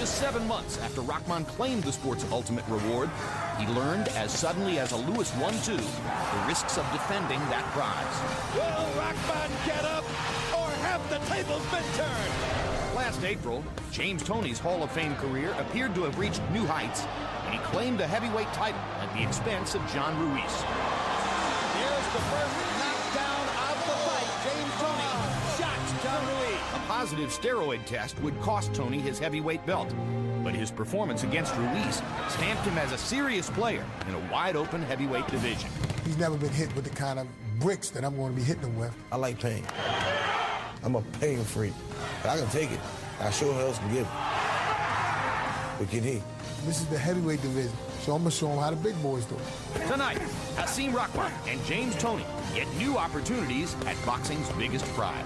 Just 7 months after Rahman claimed the sport's ultimate reward, he learned as suddenly as a Lewis 1-2 the risks of defending that prize. Will Rahman get up, or have the tables been turned? Last April, James Toney's Hall of Fame career appeared to have reached new heights, and he claimed the heavyweight title at the expense of John Ruiz. Here's the first knockdown of the fight. James Toney shots John Ruiz. A positive steroid test would cost Toney his heavyweight belt, but his performance against Ruiz stamped him as a serious player in a wide-open heavyweight division. He's never been hit with the kind of bricks that I'm going to be hitting him with. I like pain. I'm a pain freak. I can take it. I sure else can give it. But can he? This is the heavyweight division, so I'm going to show him how the big boys do it. Tonight, Hasim Rahman and James Toney get new opportunities at boxing's biggest prize.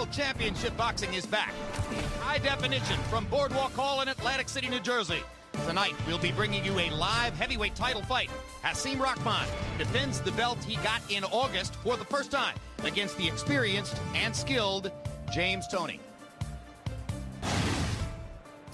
Championship Boxing is back in high definition from Boardwalk Hall in Atlantic City, New Jersey. Tonight, we'll be bringing you a live heavyweight title fight. Hasim Rahman defends the belt he got in August for the first time against the experienced and skilled James Toney.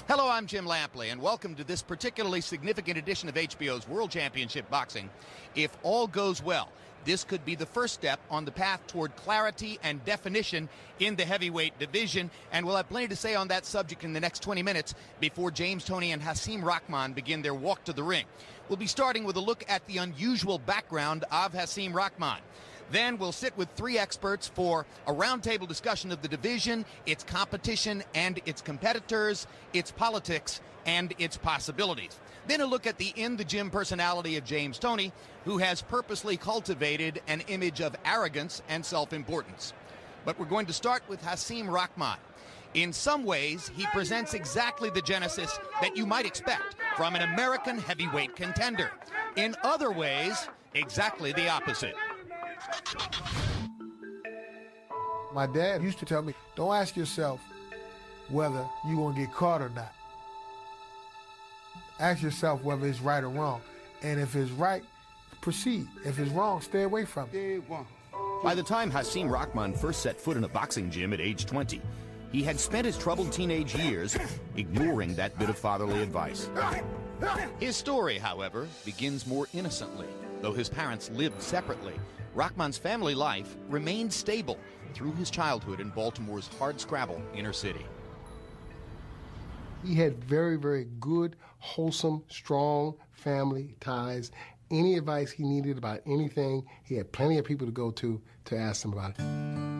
Hello, I'm Jim Lampley, and welcome to this particularly significant edition of HBO's World Championship Boxing. If all goes well, this could be the first step on the path toward clarity and definition in the heavyweight division, and we'll have plenty to say on that subject in the next 20 minutes before James Toney and Hasim Rahman begin their walk to the ring. We'll be starting with a look at the unusual background of Hasim Rahman. Then we'll sit with 3 experts for a roundtable discussion of the division, its competition and its competitors, its politics and its possibilities. Then a look at the in-the-gym personality of James Toney, who has purposely cultivated an image of arrogance and self-importance. But we're going to start with Hasim Rahman. In some ways, he presents exactly the genesis that you might expect from an American heavyweight contender. In other ways, exactly the opposite. My dad used to tell me, don't ask yourself whether you're going to get caught or not. Ask yourself whether it's right or wrong. And if it's right, proceed. If it's wrong, stay away from it. By the time Hasim Rahman first set foot in a boxing gym at age 20, he had spent his troubled teenage years ignoring that bit of fatherly advice. His story, however, begins more innocently. Though his parents lived separately, Rahman's family life remained stable through his childhood in Baltimore's hardscrabble inner city. He had very, very good, wholesome, strong family ties. Any advice he needed about anything, he had plenty of people to go to ask him about it.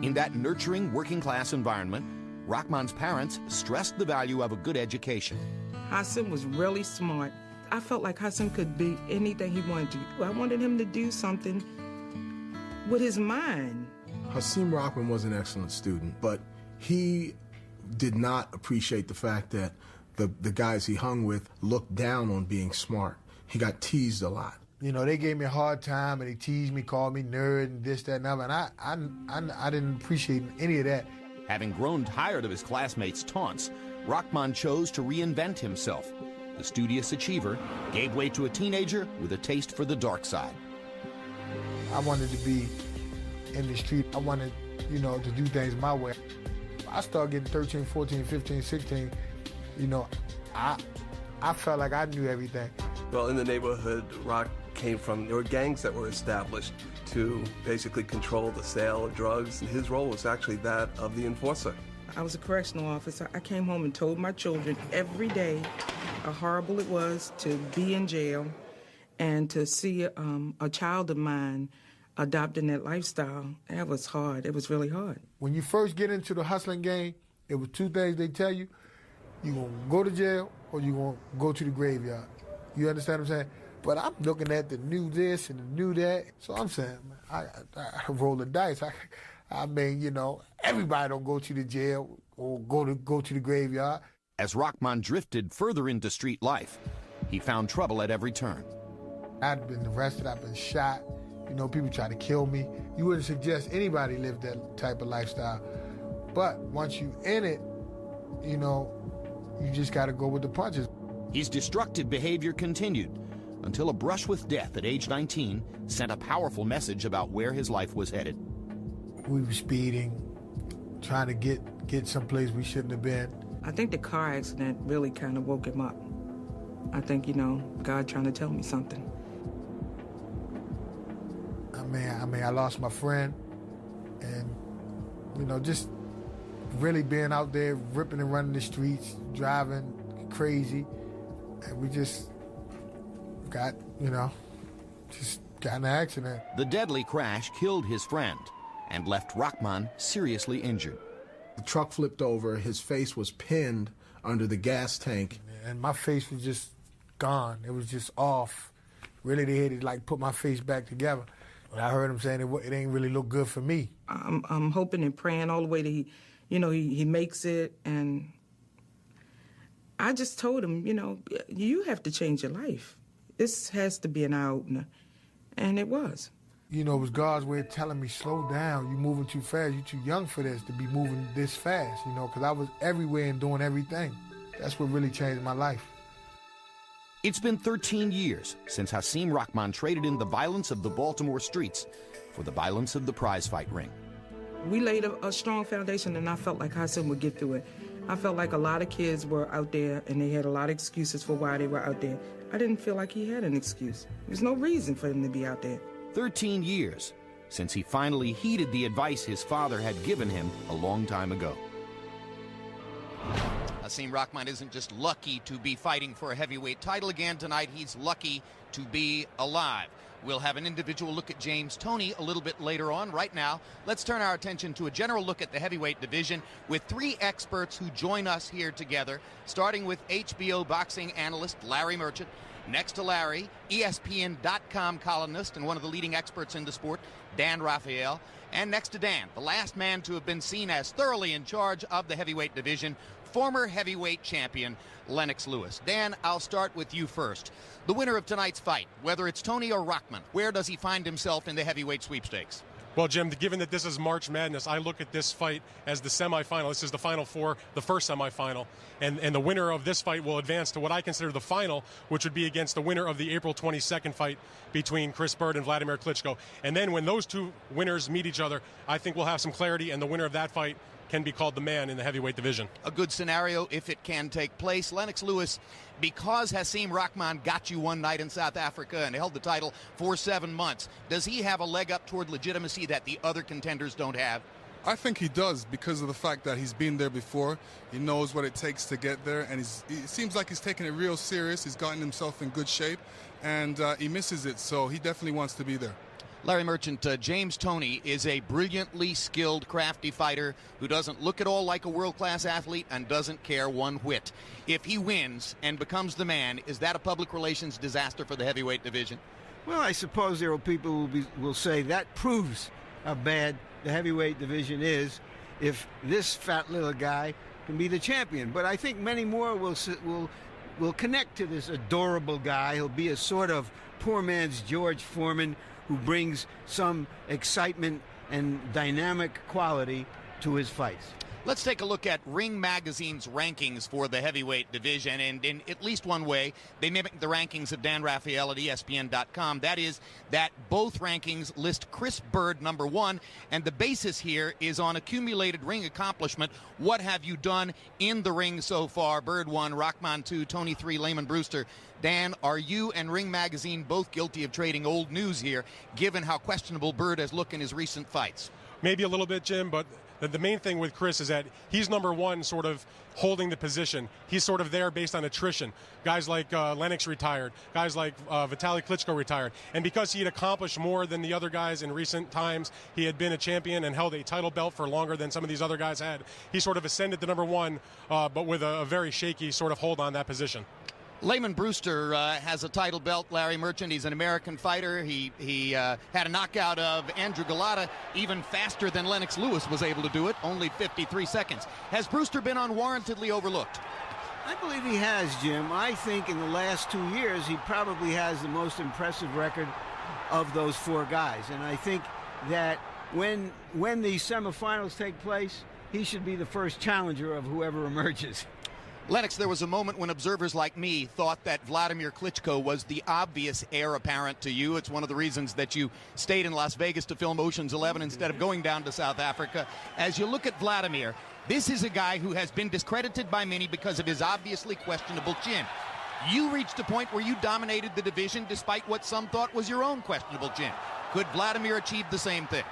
In that nurturing working-class environment, Rahman's parents stressed the value of a good education. Hasim was really smart. I felt like Hasim could be anything he wanted to do. I wanted him to do something with his mind. Hasim Rahman was an excellent student, but he did not appreciate the fact that the guys he hung with looked down on being smart. He got teased a lot. You know, they gave me a hard time, and they teased me, called me nerd, and this, that, and other, and I didn't appreciate any of that. Having grown tired of his classmates' taunts, Rahman chose to reinvent himself. The studious achiever gave way to a teenager with a taste for the dark side. I wanted to be in the street. I wanted, you know, to do things my way. I started getting 13, 14, 15, 16. You know, I felt like I knew everything. Well, in the neighborhood, Rock came from, there were gangs that were established to basically control the sale of drugs, and his role was actually that of the enforcer. I was a correctional officer. I came home and told my children every day how horrible it was to be in jail and to see a child of mine adopting that lifestyle. That was hard. It was really hard. When you first get into the hustling game, it was 2 things they tell you. You're going to go to jail or you're going to go to the graveyard. You understand what I'm saying? But I'm looking at the new this and the new that. So I'm saying, man, I roll the dice. I mean, you know, everybody don't go to the jail or go to the graveyard. As Rahman drifted further into street life, he found trouble at every turn. I'd been arrested, I've been shot. You know, people try to kill me. You wouldn't suggest anybody live that type of lifestyle. But once you in it, you know, you just got to go with the punches. His destructive behavior continued until a brush with death at age 19 sent a powerful message about where his life was headed. We were speeding, trying to get someplace we shouldn't have been. I think the car accident really kind of woke him up. I think, you know, God trying to tell me something. I mean, I lost my friend, and, you know, just really being out there ripping and running the streets, driving crazy, and we just got, you know, just got in an accident. The deadly crash killed his friend and left Rahman seriously injured. The truck flipped over, his face was pinned under the gas tank. And my face was just gone. It was just off. Really, they had to, like, put my face back together. But I heard him saying it ain't really look good for me. I'm hoping and praying all the way that he makes it. And I just told him, you know, you have to change your life. This has to be an eye-opener. And it was. You know, it was God's way of telling me, slow down. You're moving too fast. You're too young for this, to be moving this fast, you know, because I was everywhere and doing everything. That's what really changed my life. It's been 13 years since Hasim Rahman traded in the violence of the Baltimore streets for the violence of the prize fight ring. We laid a strong foundation, and I felt like Hasim would get through it. I felt like a lot of kids were out there, and they had a lot of excuses for why they were out there. I didn't feel like he had an excuse. There's no reason for him to be out there. 13 years since he finally heeded the advice his father had given him a long time ago. Hasim Rahman isn't just lucky to be fighting for a heavyweight title again tonight, he's lucky to be alive. We'll have an individual look at James Toney a little bit later on. Right now, let's turn our attention to a general look at the heavyweight division with three experts who join us here together, starting with HBO boxing analyst Larry Merchant. Next to Larry, ESPN.com columnist and one of the leading experts in the sport, Dan Rafael. And next to Dan, the last man to have been seen as thoroughly in charge of the heavyweight division, former heavyweight champion Lennox Lewis. Dan, I'll start with you first. The winner of tonight's fight, whether it's Toney or Rahman, where does he find himself in the heavyweight sweepstakes? Well, Jim, given that this is March Madness, I look at this fight as the semifinal. This is the final four, the first semifinal. And the winner of this fight will advance to what I consider the final, which would be against the winner of the April 22nd fight between Chris Byrd and Vladimir Klitschko. And then when those two winners meet each other, I think we'll have some clarity, and the winner of that fight can be called the man in the heavyweight division. A good scenario if it can take place. Lennox Lewis, because Hasim Rahman got you one night in South Africa and held the title for 7 months, does he have a leg up toward legitimacy that the other contenders don't have? I think he does, because of the fact that he's been there before. He knows what it takes to get there, and it seems like he's taking it real serious. He's gotten himself in good shape, and he misses it, so he definitely wants to be there. Larry Merchant, James Toney is a brilliantly skilled, crafty fighter who doesn't look at all like a world-class athlete and doesn't care one whit. If he wins and becomes the man, is that a public relations disaster for the heavyweight division? Well, I suppose there are people who will say that proves how bad the heavyweight division is if this fat little guy can be the champion. But I think many more will connect to this adorable guy. He'll be a sort of poor man's George Foreman, who brings some excitement and dynamic quality to his fights. Let's take a look at Ring Magazine's rankings for the heavyweight division, and in at least one way, they mimic the rankings of Dan Rafael at ESPN.com. That is that both rankings list Chris Byrd number one, and the basis here is on accumulated ring accomplishment. What have you done in the ring so far? Byrd 1, Rahman 2, Toney 3, Lehman Brewster. Dan, are you and Ring Magazine both guilty of trading old news here, given how questionable Byrd has looked in his recent fights? Maybe a little bit, Jim, but the main thing with Chris is that he's number one sort of holding the position. He's sort of there based on attrition. Guys like Lennox retired. Guys like Vitaly Klitschko retired. And because he had accomplished more than the other guys in recent times, he had been a champion and held a title belt for longer than some of these other guys had. He sort of ascended to number one, but with a very shaky sort of hold on that position. Layman Brewster has a title belt, Larry Merchant. He's an American fighter. He had a knockout of Andrew Galata even faster than Lennox Lewis was able to do it, only 53 seconds. Has Brewster been unwarrantedly overlooked? I believe he has, Jim. I think in the last 2 years, he probably has the most impressive record of those 4 guys. And I think that when the semifinals take place, he should be the first challenger of whoever emerges. Lennox, there was a moment when observers like me thought that Vladimir Klitschko was the obvious heir apparent to you. It's one of the reasons that you stayed in Las Vegas to film Ocean's 11 instead of going down to South Africa. As you look at Vladimir, this is a guy who has been discredited by many because of his obviously questionable chin. You reached a point where you dominated the division despite what some thought was your own questionable chin. Could Vladimir achieve the same thing?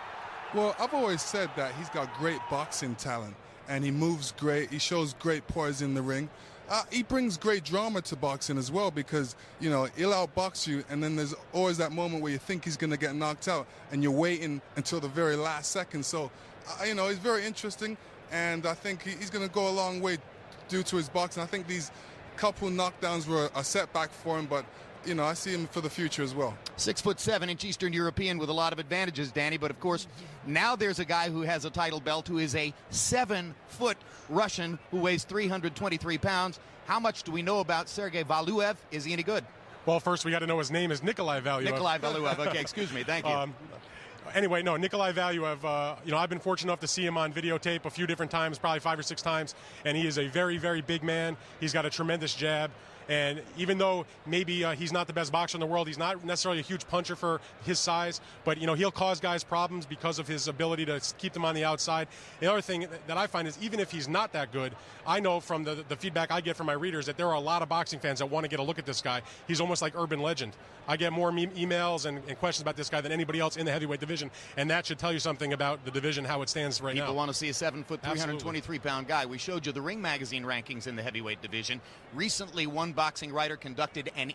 Well, I've always said that he's got great boxing talent. And he moves great. He shows great poise in the ring. He brings great drama to boxing as well because, you know, he'll outbox you, and then there's always that moment where you think he's going to get knocked out, and you're waiting until the very last second. So, you know, he's very interesting, and I think he's going to go a long way due to his boxing. I think these couple knockdowns were a setback for him, but you know, I see him for the future as well. 6'7" Eastern European with a lot of advantages, Danny. But of course, now there's a guy who has a title belt who is a 7-foot Russian who weighs 323 pounds. How much do we know about Sergey Valuev? Is he any good? Well, first we got to know his name is Nikolai Valuev. Nikolai Valuev. Okay, excuse me. Thank you. Anyway, no, Nikolai Valuev, you know, I've been fortunate enough to see him on videotape a few different times, probably 5 or 6 times, and he is a very, very big man. He's got a tremendous jab. And even though maybe he's not the best boxer in the world, he's not necessarily a huge puncher for his size, but, you know, he'll cause guys problems because of his ability to keep them on the outside. The other thing that I find is even if he's not that good, I know from the feedback I get from my readers that there are a lot of boxing fans that want to get a look at this guy. He's almost like urban legend. I get more emails and questions about this guy than anybody else in the heavyweight division, and that should tell you something about the division, how it stands right now. People want to see a 7-foot, 323-pound guy. We showed you the Ring Magazine rankings in the heavyweight division. Recently, one boxing writer conducted an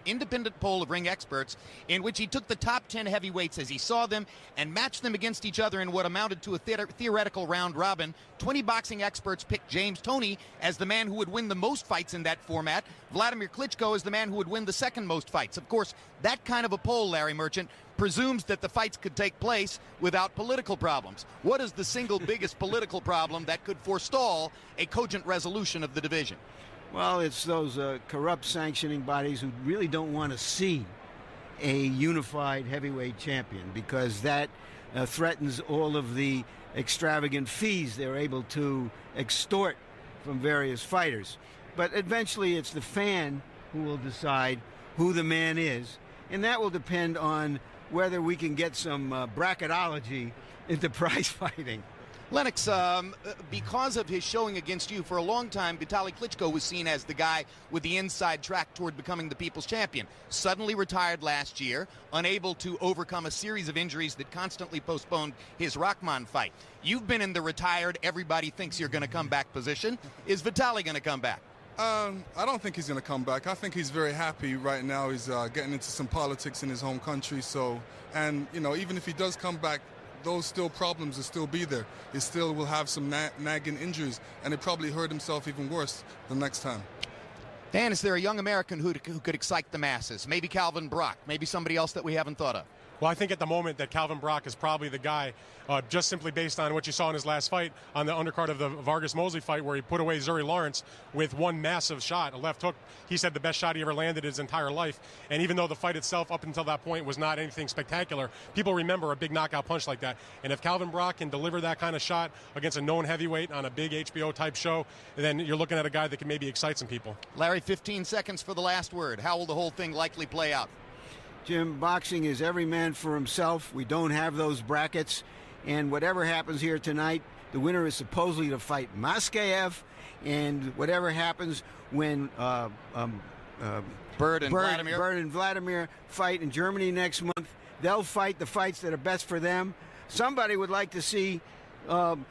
independent poll of ring experts in which he took the top 10 heavyweights as he saw them and matched them against each other in what amounted to a theoretical round robin. 20 boxing experts picked James Toney as the man who would win the most fights in that format. Vladimir Klitschko as the man who would win the second most fights. Of course, that kind of a poll, Larry Merchant, presumes that the fights could take place without political problems. What is the single biggest political problem that could forestall a cogent resolution of the division? Well, it's those corrupt sanctioning bodies who really don't want to see a unified heavyweight champion because that threatens all of the extravagant fees they're able to extort from various fighters. But eventually it's the fan who will decide who the man is, and that will depend on whether we can get some bracketology into prize fighting. Lennox, because of his showing against you for a long time, Vitaly Klitschko was seen as the guy with the inside track toward becoming the people's champion. Suddenly retired last year, unable to overcome a series of injuries that constantly postponed his Rahman fight. You've been in the retired, everybody thinks you're going to come back position. Is Vitaly going to come back? I don't think he's going to come back. I think he's very happy right now. He's getting into some politics in his home country. So, and, you know, even if he does come back, those problems will still be there. He still will have some nagging injuries, and he'll probably hurt himself even worse the next time. Dan, is there a young American who could excite the masses? Maybe Calvin Brock, maybe somebody else that we haven't thought of? Well, I think at the moment that Calvin Brock is probably the guy, just simply based on what you saw in his last fight on the undercard of the Vargas-Mosley fight where he put away Zuri Lawrence with one massive shot, a left hook. He said the best shot he ever landed his entire life. And even though the fight itself up until that point was not anything spectacular, people remember a big knockout punch like that. And if Calvin Brock can deliver that kind of shot against a known heavyweight on a big HBO-type show, then you're looking at a guy that can maybe excite some people. Larry, 15 seconds for the last word. How will the whole thing likely play out? Jim, boxing is every man for himself. We don't have those brackets. And whatever happens here tonight, the winner is supposedly to fight Maskaev. And whatever happens when Bird and Vladimir fight in Germany next month, they'll fight the fights that are best for them. Somebody would like to see I'm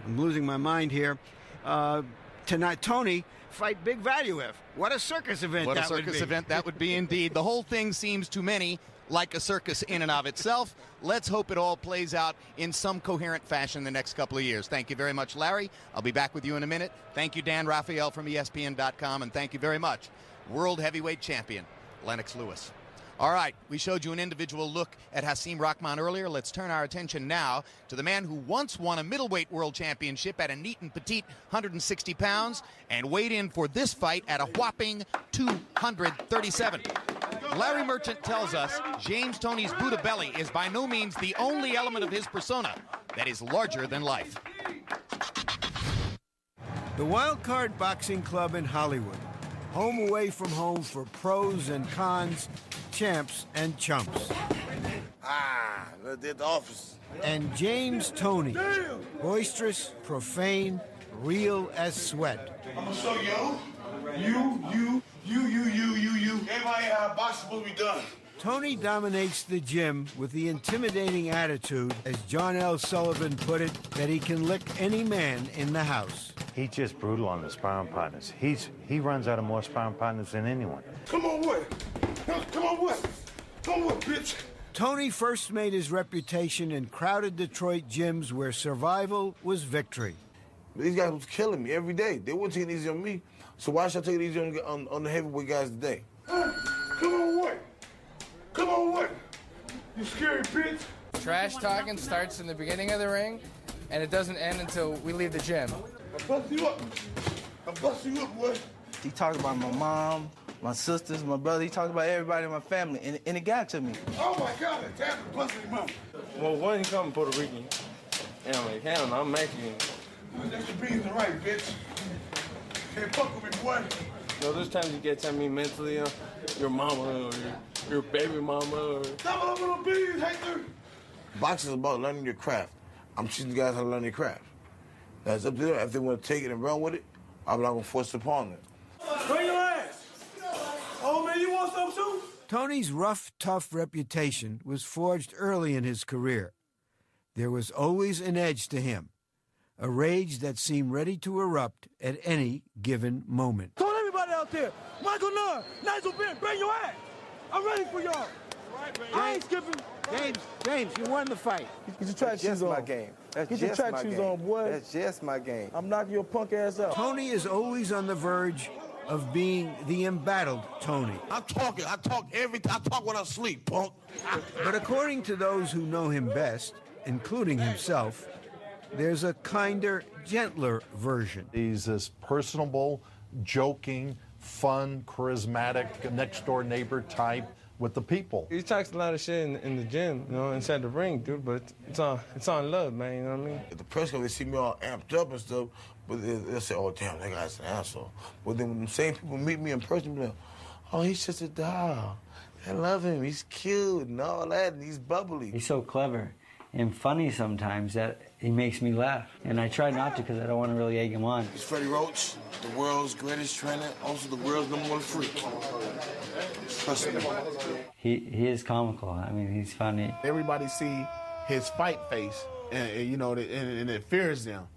losing my mind here, Toney fight Big Valuev. What a circus event What a that would be. circus event that would be indeed. The whole thing seems to many like a circus in and of itself. Let's hope it all plays out in some coherent fashion the next couple of years. Thank you very much, Larry. I'll be back with you in a minute. Thank you, Dan Raphael from ESPN.com, and thank you very much, World Heavyweight Champion Lennox Lewis. All right, we showed you an individual look at Hasim Rahman earlier. Let's turn our attention now to the man who once won a middleweight world championship at a neat and petite 160 pounds and weighed in for this fight at a whopping 237. Larry Merchant tells us James Toney's Buddha belly is by no means the only element of his persona that is larger than life. The Wild Card Boxing Club in Hollywood. Home away from home for pros and cons, champs and chumps. At the office. And James Toney, boisterous, profane, real as sweat. I'm gonna show you. Everybody boxing supposed to be done. Tony dominates the gym with the intimidating attitude, as John L. Sullivan put it, that he can lick any man in the house. He's just brutal on the sparring partners. He runs out of more sparring partners than anyone. Come on, what? Come on, what? Come on, what, bitch? Tony first made his reputation in crowded Detroit gyms where survival was victory. These guys was killing me every day. They weren't taking it easy on me. So why should I take it easy on the heavyweight guys today? Come on, what? Come on, what? You scary bitch. Trash talking starts in the beginning of the ring, and it doesn't end until we leave the gym. I'll bust you up. I'll bust you up, boy. He talked about my mom, my sisters, my brother. He talked about everybody in my family, and it got to me. Oh, my God, it's happened. Busting him up. Well, when he come Puerto Rican, and I'm like, hell no, I'm Mexican. That's your beans right, bitch. Can't fuck with me, boy. You know, there's times you get to me mentally, your mama or your baby mama. Or... Stop it up little beans, hater. Boxing is about learning your craft. I'm teaching you guys how to learn your craft. That's up to them. If they want to take it and run with it, I'm not going to force it upon them. Bring your ass. Oh, man, you want some too? Tony's rough, tough reputation was forged early in his career. There was always an edge to him, a rage that seemed ready to erupt at any given moment. Told everybody out there, Michael Nunn, Nigel Benn, bring your ass. I'm ready for y'all. I ain't skipping. James, you won the fight. Get your track shoes on. My game. Get your track shoes on, boy. That's just my game. I'm knocking your punk ass out. Tony is always on the verge of being the embattled Tony. I'm talking. I talk everything. I talk when I sleep, punk. But according to those who know him best, including himself, there's a kinder, gentler version. He's this personable, joking, fun, charismatic, next-door neighbor type with the people. He talks a lot of shit in the gym, you know, inside the ring, dude, but it's on love, man, you know what I mean? At the press conference, they see me all amped up and stuff, but they'll say, oh, damn, that guy's an asshole. But then when the same people meet me in person, they're like, oh, he's just a doll. I love him. He's cute and all that, and he's bubbly. He's so clever and funny sometimes that he makes me laugh. And I try not to because I don't want to really egg him on. He's Freddie Roach, the world's greatest trainer, also the world's #1 freak. Trust me. He is comical. I mean, he's funny. Everybody see his fight face, and you know, and it fears them.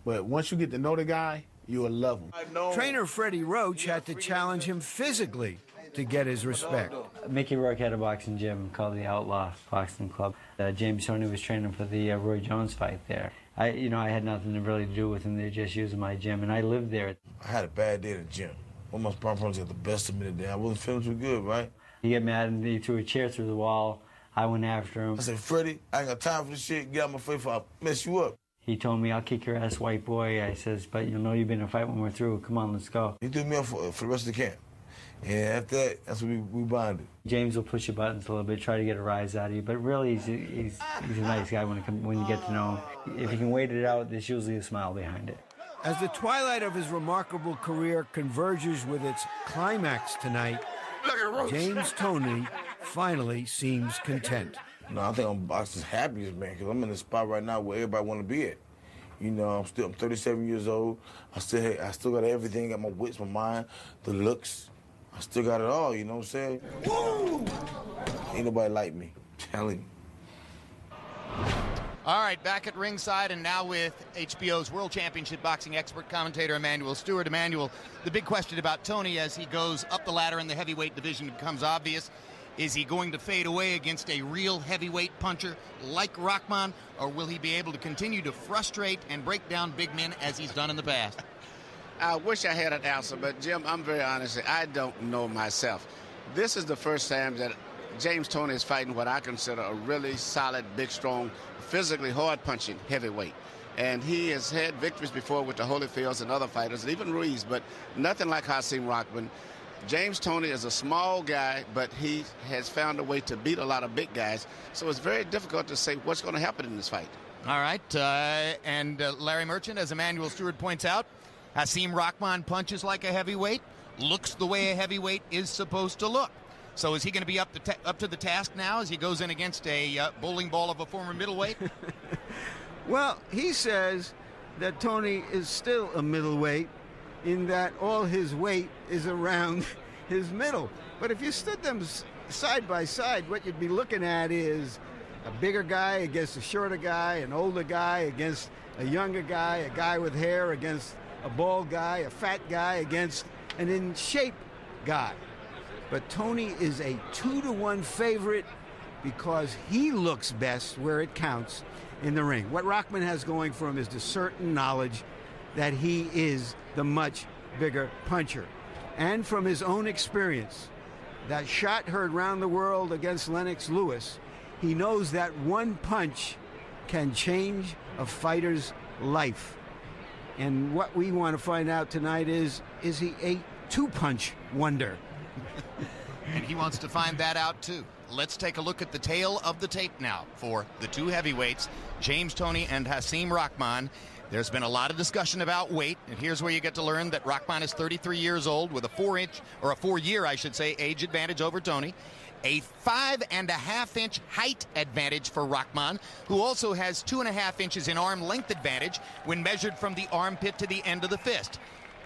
But once you get to know the guy, you will love him. Trainer Freddie Roach had to challenge him physically to get his respect. Mickey Rourke had a boxing gym called the Outlaw Boxing Club. James Toney was training for the Roy Jones fight there. I had nothing to really do with him. They were just using my gym, and I lived there. I had a bad day at the gym. One of my sparring partners got the best of me today. I wasn't feeling too good, right? He got mad and he threw a chair through the wall. I went after him. I said, Freddie, I ain't got time for this shit. Get out my face before I mess you up. He told me, I'll kick your ass, white boy. I says, but you'll know you've been in a fight when we're through. Come on, let's go. He threw me up for the rest of the camp. And after that, that's when we bonded. James will push your buttons a little bit, try to get a rise out of you, but really he's a nice guy when you get to know him. If you can wait it out, there's usually a smile behind it. As the twilight of his remarkable career converges with its climax tonight, James Toney finally seems content. No, I think I'm boxing's happiest, man, because I'm in the spot right now where everybody want to be at. You know, I'm 37 years old. I still got everything. Got my wits, my mind, the looks. I still got it all, you know what I'm saying? Woo! Ain't nobody like me. I'm telling you. All right, back at ringside and now with HBO's World Championship boxing expert commentator Emmanuel Stewart. Emmanuel, the big question about Toney as he goes up the ladder in the heavyweight division becomes obvious. Is he going to fade away against a real heavyweight puncher like Rahman, or will he be able to continue to frustrate and break down big men as he's done in the past? I wish I had an answer, but Jim, I'm very honest. I don't know myself. This is the first time that James Toney is fighting what I consider a really solid, big, strong, physically hard-punching heavyweight. And he has had victories before with the Holyfields and other fighters, and even Ruiz, but nothing like Hasim Rahman. James Toney is a small guy, but he has found a way to beat a lot of big guys. So it's very difficult to say what's going to happen in this fight. All right, and Larry Merchant, as Emmanuel Stewart points out, Hasim Rahman punches like a heavyweight, looks the way a heavyweight is supposed to look. So is he going to be up to the task now as he goes in against a bowling ball of a former middleweight? Well, he says that Toney is still a middleweight in that all his weight is around his middle. But if you stood them side by side, what you'd be looking at is a bigger guy against a shorter guy, an older guy against a younger guy, a guy with hair against a bald guy, a fat guy against an in-shape guy. But Toney is a 2-to-1 favorite because he looks best where it counts in the ring. What Rahman has going for him is the certain knowledge that he is the much bigger puncher. And from his own experience, that shot heard round the world against Lennox Lewis, he knows that one punch can change a fighter's life. And what we want to find out tonight is he a two-punch wonder? And he wants to find that out, too. Let's take a look at the tail of the tape now for the two heavyweights, James Toney and Hasim Rahman. There's been a lot of discussion about weight, and here's where you get to learn that Rahman is 33 years old with a 4-year, age advantage over Toney. A 5.5-inch height advantage for Rahman, who also has 2.5 inches in arm length advantage when measured from the armpit to the end of the fist.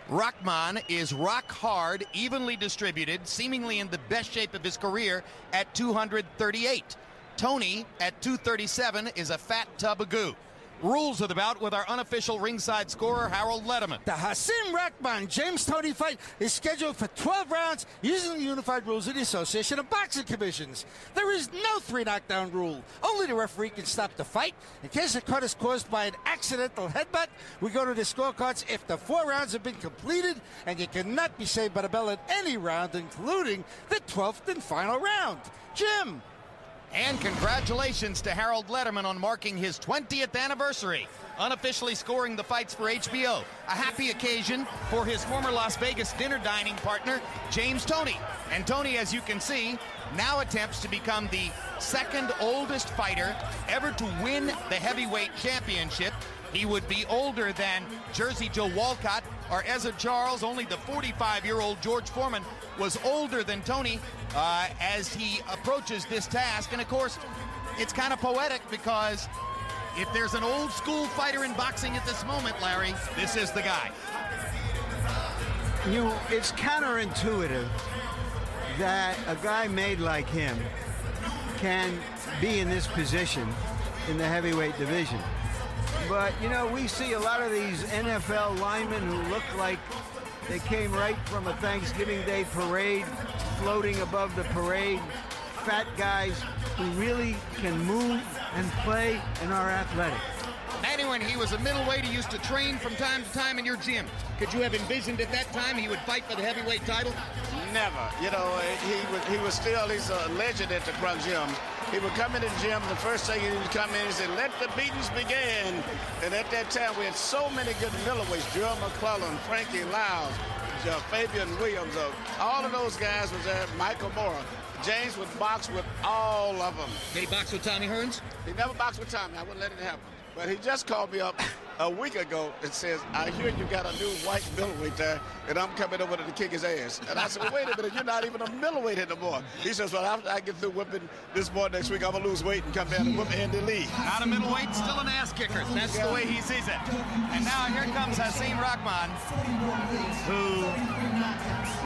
Rahman is rock hard, evenly distributed, seemingly in the best shape of his career at 238. Toney at 237 is a fat tub of goo. Rules of the bout with our unofficial ringside scorer, Harold Letterman. The Hasim Rahman James Toney fight is scheduled for 12 rounds using the unified rules of the Association of Boxing Commissions. There is no 3 knockdown rule. Only the referee can stop the fight. In case the cut is caused by an accidental headbutt, we go to the scorecards if the 4 rounds have been completed, and you cannot be saved by the bell at any round, including the 12th and final round. Jim. And congratulations to Harold Letterman on marking his 20th anniversary, unofficially scoring the fights for HBO. A happy occasion for his former Las Vegas dinner dining partner, James Toney. And Toney, as you can see, now attempts to become the second oldest fighter ever to win the heavyweight championship. He would be older than Jersey Joe Walcott or Ezra Charles. Only the 45-year-old George Foreman was older than Toney as he approaches this task. And, of course, it's kind of poetic because if there's an old-school fighter in boxing at this moment, Larry, this is the guy. It's counterintuitive that a guy made like him can be in this position in the heavyweight division. But, we see a lot of these NFL linemen who look like they came right from a Thanksgiving Day parade, floating above the parade. Fat guys who really can move and play and are athletic. Manny, when he was a middleweight, he used to train from time to time in your gym. Could you have envisioned at that time he would fight for the heavyweight title? Never. He's a legend at the Crunk Gym. He would come in the gym, the first thing he would come in, he said, "Let the beatings begin." And at that time, we had so many good middleweights, Joe McClellan, Frankie Lyles, Fabian Williams, all of those guys was there, Michael Mora. James would box with all of them. Did he box with Tommy Hearns? He never boxed with Tommy. I wouldn't let it happen. But he just called me up a week ago and says, I hear you got a new white middleweight there, and I'm coming over to kick his ass. And I said, well, wait a minute, you're not even a middleweight anymore. He says, well, after I get through whipping this boy next week, I'm going to lose weight and come down and whip Andy Lee. Not a middleweight, still an ass kicker. That's the way he sees it. And now here comes Hasim Rahman, who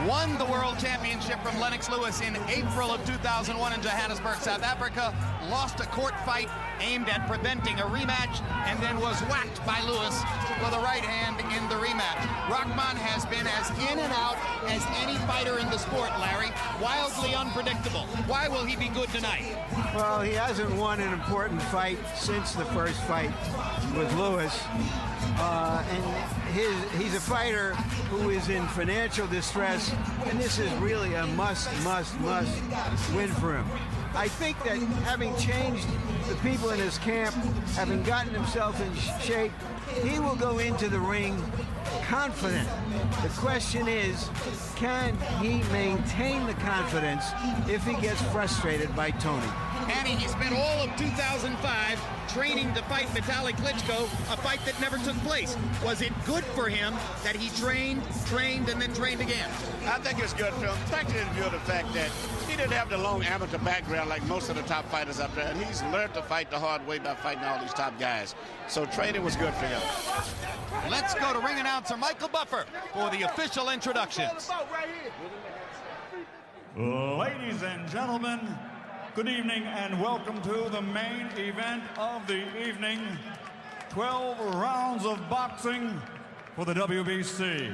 won the world championship from Lennox Lewis in April of 2001 in Johannesburg, South Africa, lost a court fight aimed at preventing a rematch, and then was whacked by Lewis with a right hand in the rematch. Rahman has been as in and out as any fighter in the sport, Larry. Wildly unpredictable. Why will he be good tonight? Well, he hasn't won an important fight since the first fight with Lewis. And he's a fighter who is in financial distress, and this is really a must win for him. I think that having changed the people in his camp, having gotten himself in shape, he will go into the ring confident. The question is, can he maintain the confidence if he gets frustrated by Toney? Annie, he spent all of 2005 training to fight Vitaly Klitschko, a fight that never took place. Was it good for him that he trained, and then trained again? I think it's good for him, especially in view of the fact that he didn't have the long amateur background like most of the top fighters up there, and he's learned to fight the hard way by fighting all these top guys. So training was good for him. Let's go to ring announcer Michael Buffer for the official introductions. Ladies and gentlemen, good evening and welcome to the main event of the evening. 12 rounds of boxing for the WBC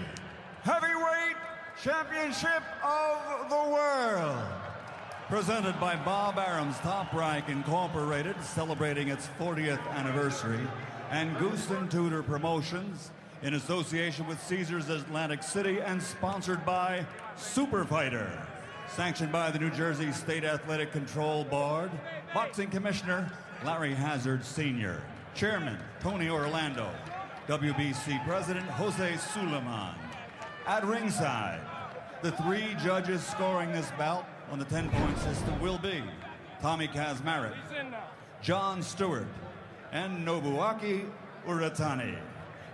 Heavyweight Championship of the World. Presented by Bob Arum's Top Rank Incorporated, celebrating its 40th anniversary, and Goose and Tudor Promotions, in association with Caesars Atlantic City, and sponsored by Super Fighter. Sanctioned by the New Jersey State Athletic Control Board. Boxing Commissioner Larry Hazard Sr. Chairman Tony Orlando. WBC President Jose Suleiman. At ringside, the 3 judges scoring this bout on the 10-point system will be Tommy Kaczmarek, John Stewart, and Nobuaki Uratani.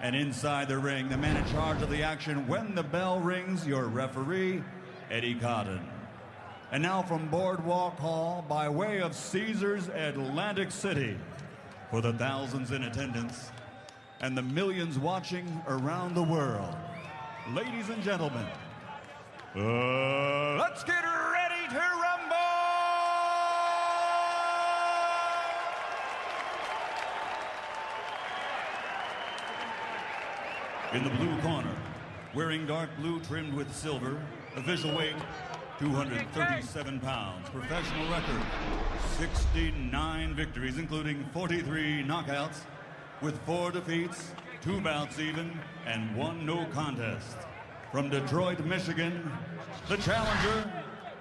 And inside the ring, the man in charge of the action when the bell rings, your referee, Eddie Cotton. And now from Boardwalk Hall, by way of Caesars Atlantic City, for the thousands in attendance and the millions watching around the world, ladies and gentlemen, let's get ready to rumble! In the blue corner, wearing dark blue trimmed with silver, official weight 237 pounds, professional record 69 victories, including 43 knockouts, with 4 defeats, 2 bouts even, and 1 no contest. From Detroit, Michigan, the challenger,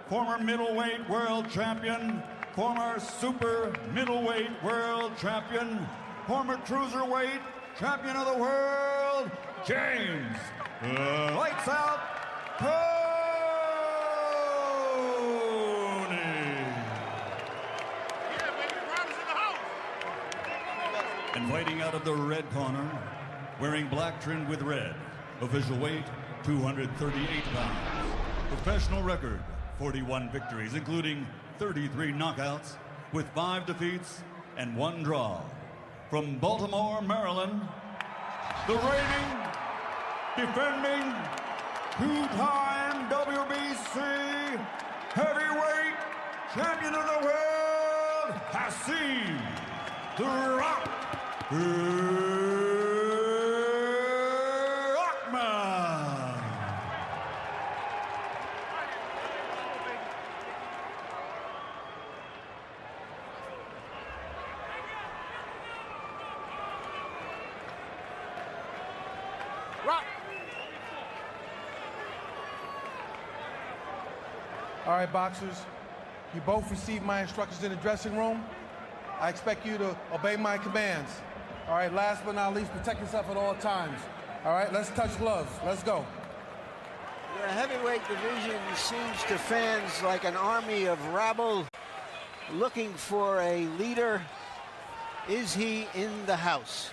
former middleweight world champion, former super middleweight world champion, former cruiserweight champion of the world, James Lights Out Toney. And fighting out of the red corner, wearing black trimmed with red, official weight 238 pounds, professional record 41 victories, including 33 knockouts, with 5 defeats and 1 draw. From Baltimore, Maryland, the reigning, defending, 2-time WBC Heavyweight Champion of the World, Hasim Rahman. All right, boxers, you both received my instructions in the dressing room. I expect you to obey my commands. All right, last but not least, protect yourself at all times. All right, let's touch gloves. Let's go. The heavyweight division seems to fans like an army of rabble looking for a leader. Is he in the house?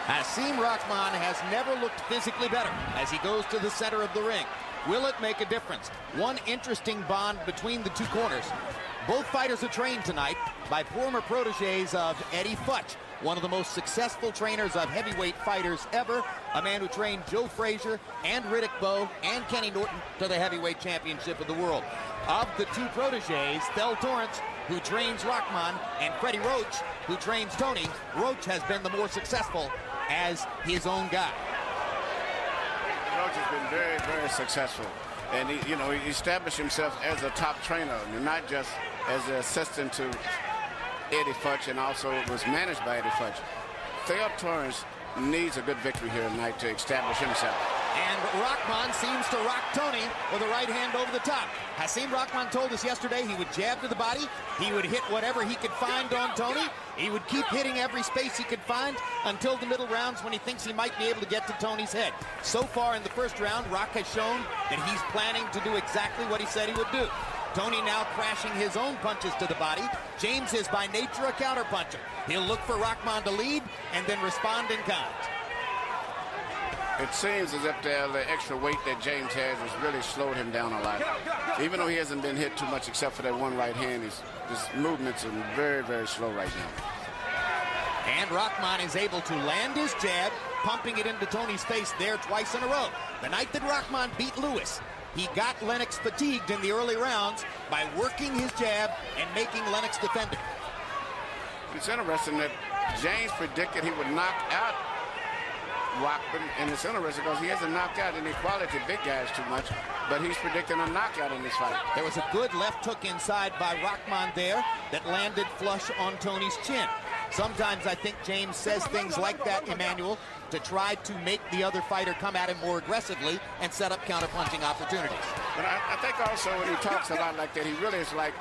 Hasim Rahman has never looked physically better as he goes to the center of the ring. Will it make a difference? One interesting bond between the two corners. Both fighters are trained tonight by former proteges of Eddie Futch, one of the most successful trainers of heavyweight fighters ever, a man who trained Joe Frazier and Riddick Bowe and Kenny Norton to the heavyweight championship of the world. Of the two proteges, Thel Torrance, who trains Rahman, and Freddie Roach, who trains Toney, Roach has been the more successful as his own guy. Roach has been very, very successful. And he established himself as a top trainer, and not just as an assistant to Eddie Futch, and also was managed by Eddie Futch. Thel Torrance needs a good victory here tonight to establish himself. And Rahman seems to rock Toney with a right hand over the top. Hasim Rahman told us yesterday he would jab to the body, he would hit whatever he could find on Toney, he would keep hitting every space he could find until the middle rounds when he thinks he might be able to get to Toney's head. So far in the first round, Rock has shown that he's planning to do exactly what he said he would do. Toney now crashing his own punches to the body. James is by nature a counterpuncher. He'll look for Rahman to lead and then respond in kind. It seems as if the extra weight that James has has really slowed him down a lot. Even though he hasn't been hit too much except for that one right hand, his movements are very, very slow right now. And Rahman is able to land his jab, pumping it into Toney's face there twice in a row. The night that Rahman beat Lewis, he got Lennox fatigued in the early rounds by working his jab and making Lennox defend it. It's interesting that James predicted he would knock out Rahman, and it's interesting because he hasn't knocked out any quality big guys too much, but he's predicting a knockout in this fight. There was a good left hook inside by Rahman there that landed flush on Toney's chin. Sometimes I think James says things like that, Emmanuel, to try to make the other fighter come at him more aggressively and set up counterpunching opportunities. But I think also when he talks a lot like that, he really is like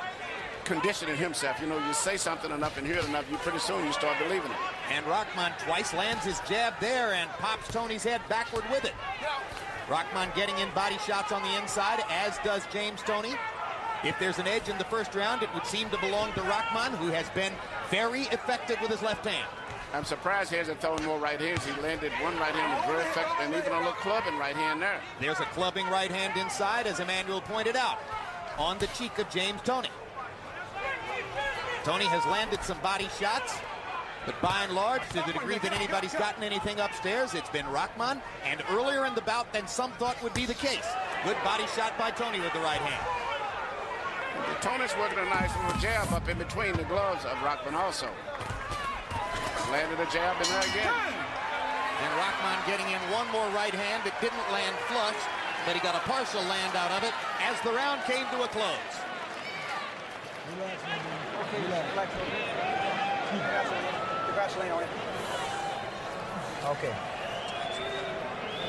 conditioning himself. You say something enough and hear it enough, pretty soon you start believing it. And Rahman twice lands his jab there and pops Toney's head backward with it. Rahman getting in body shots on the inside, as does James Toney. If there's an edge in the first round, it would seem to belong to Rahman, who has been very effective with his left hand. I'm surprised he hasn't thrown more right hands. He landed one right hand, was very effective, and even a little clubbing right hand there. There's a clubbing right hand inside, as Emmanuel pointed out, on the cheek of James Toney. Toney has landed some body shots, but by and large, to the degree that anybody's gotten anything upstairs, it's been Rahman, and earlier in the bout than some thought would be the case. Good body shot by Toney with the right hand. Toney's working a nice little jab up in between the gloves of Rahman also. Landed a jab in there again. And Rahman getting in one more right hand. It didn't land flush, but he got a partial land out of it as the round came to a close. Relax, man. Okay, relax. The Vaseline on it. Okay.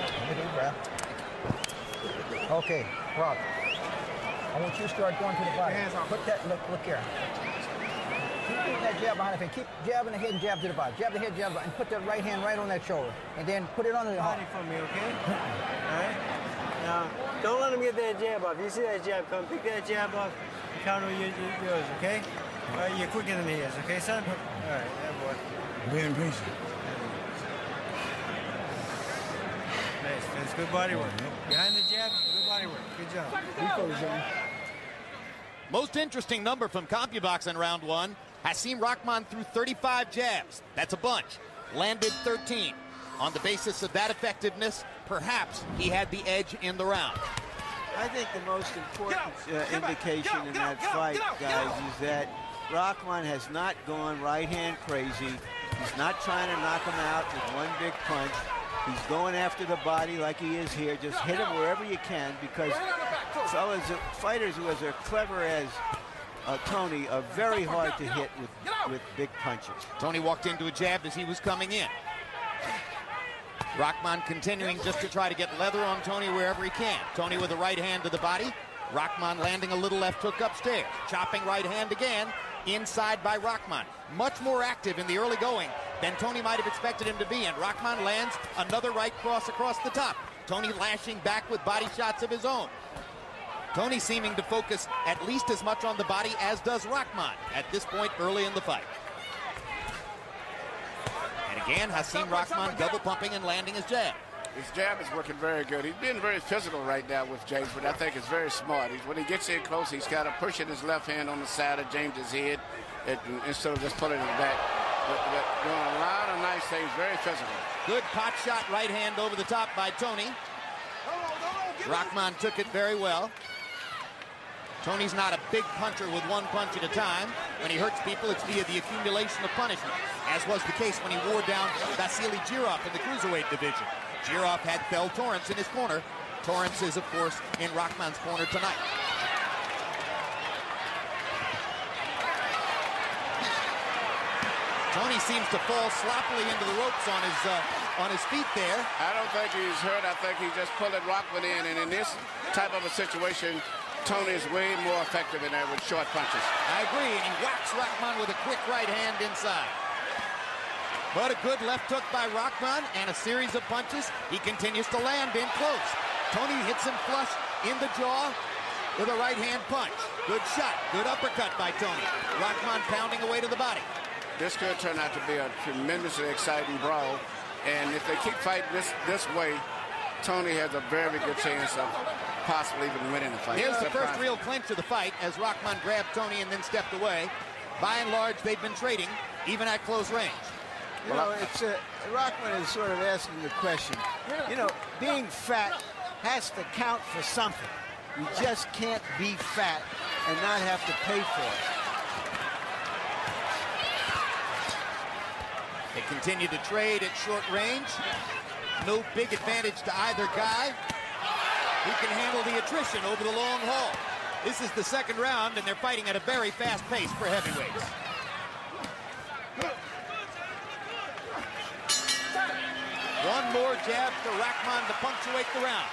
Let me do a breath. Okay, Rock. I want you to start going to the body. Put that, look here. Keep putting that jab behind the face. Keep jabbing the head and jab to the body. Jab the head, jab, and put that right hand right on that shoulder. And then put it under the heart. For me, okay? All right? Now, don't let him get that jab off. You see that jab come, pick that jab off and counter yours, okay? All right, you're quicker than he is, okay, son? All right, yeah, boy. Very impressive. Nice, that's good body work. Behind the jab, good body work. Good job. Most interesting number from CompuBox in round one. Hasim Rahman threw 35 jabs. That's a bunch. Landed 13. On the basis of that effectiveness, perhaps he had the edge in the round. I think the most important indication in that fight, guys, is that Rahman has not gone right hand crazy. He's not trying to knock him out with one big punch. He's going after the body like he is here. Just hit him wherever you can, because fighters who are as clever as Toney are very hard to hit with big punches. Toney walked into a jab as he was coming in. Rahman continuing just to try to get leather on Toney wherever he can. Toney with a right hand to the body. Rahman landing a little left hook upstairs. Chopping right hand again. Inside by Rahman. Much more active in the early going than Toney might have expected him to be. And Rahman lands another right cross across the top. Toney lashing back with body shots of his own. Toney seeming to focus at least as much on the body as does Rahman at this point early in the fight. And again, Hasim Rahman double pumping and landing his jab. His jab is working very good. He's being very physical right now with James, but I think it's very smart. When he gets in close, he's got to push his left hand on the side of James's head instead of just pulling it back. But doing a lot of nice things, very physical. Good pot shot right hand over the top by Toney. Rahman took it very well. Toney's not a big puncher with one punch at a time. When he hurts people, it's via the accumulation of punishment, as was the case when he wore down Vasily Girov in the cruiserweight division. Girov had Thel Torrance in his corner. Torrance is, of course, in Rahman's corner tonight. Toney seems to fall sloppily into the ropes on his feet there. I don't think he's hurt. I think he's just pulling Rahman in. And in this type of a situation, Toney is way more effective in there with short punches. I agree, and he whacks Rahman with a quick right hand inside. But a good left hook by Rahman and a series of punches. He continues to land in close. Toney hits him flush in the jaw with a right hand punch. Good shot, good uppercut by Toney. Rahman pounding away to the body. This could turn out to be a tremendously exciting brawl. And if they keep fighting this way, Toney has a very good chance of possibly even winning the fight. Here's the first real clinch of the fight as Rahman grabbed Toney and then stepped away. By and large, they've been trading, even at close range. You know, Rahman is sort of asking the question. You know, being fat has to count for something. You just can't be fat and not have to pay for it. They continue to trade at short range. No big advantage to either guy. Who can handle the attrition over the long haul? This is the second round, and they're fighting at a very fast pace for heavyweights. One more jab for Rahman to punctuate the round.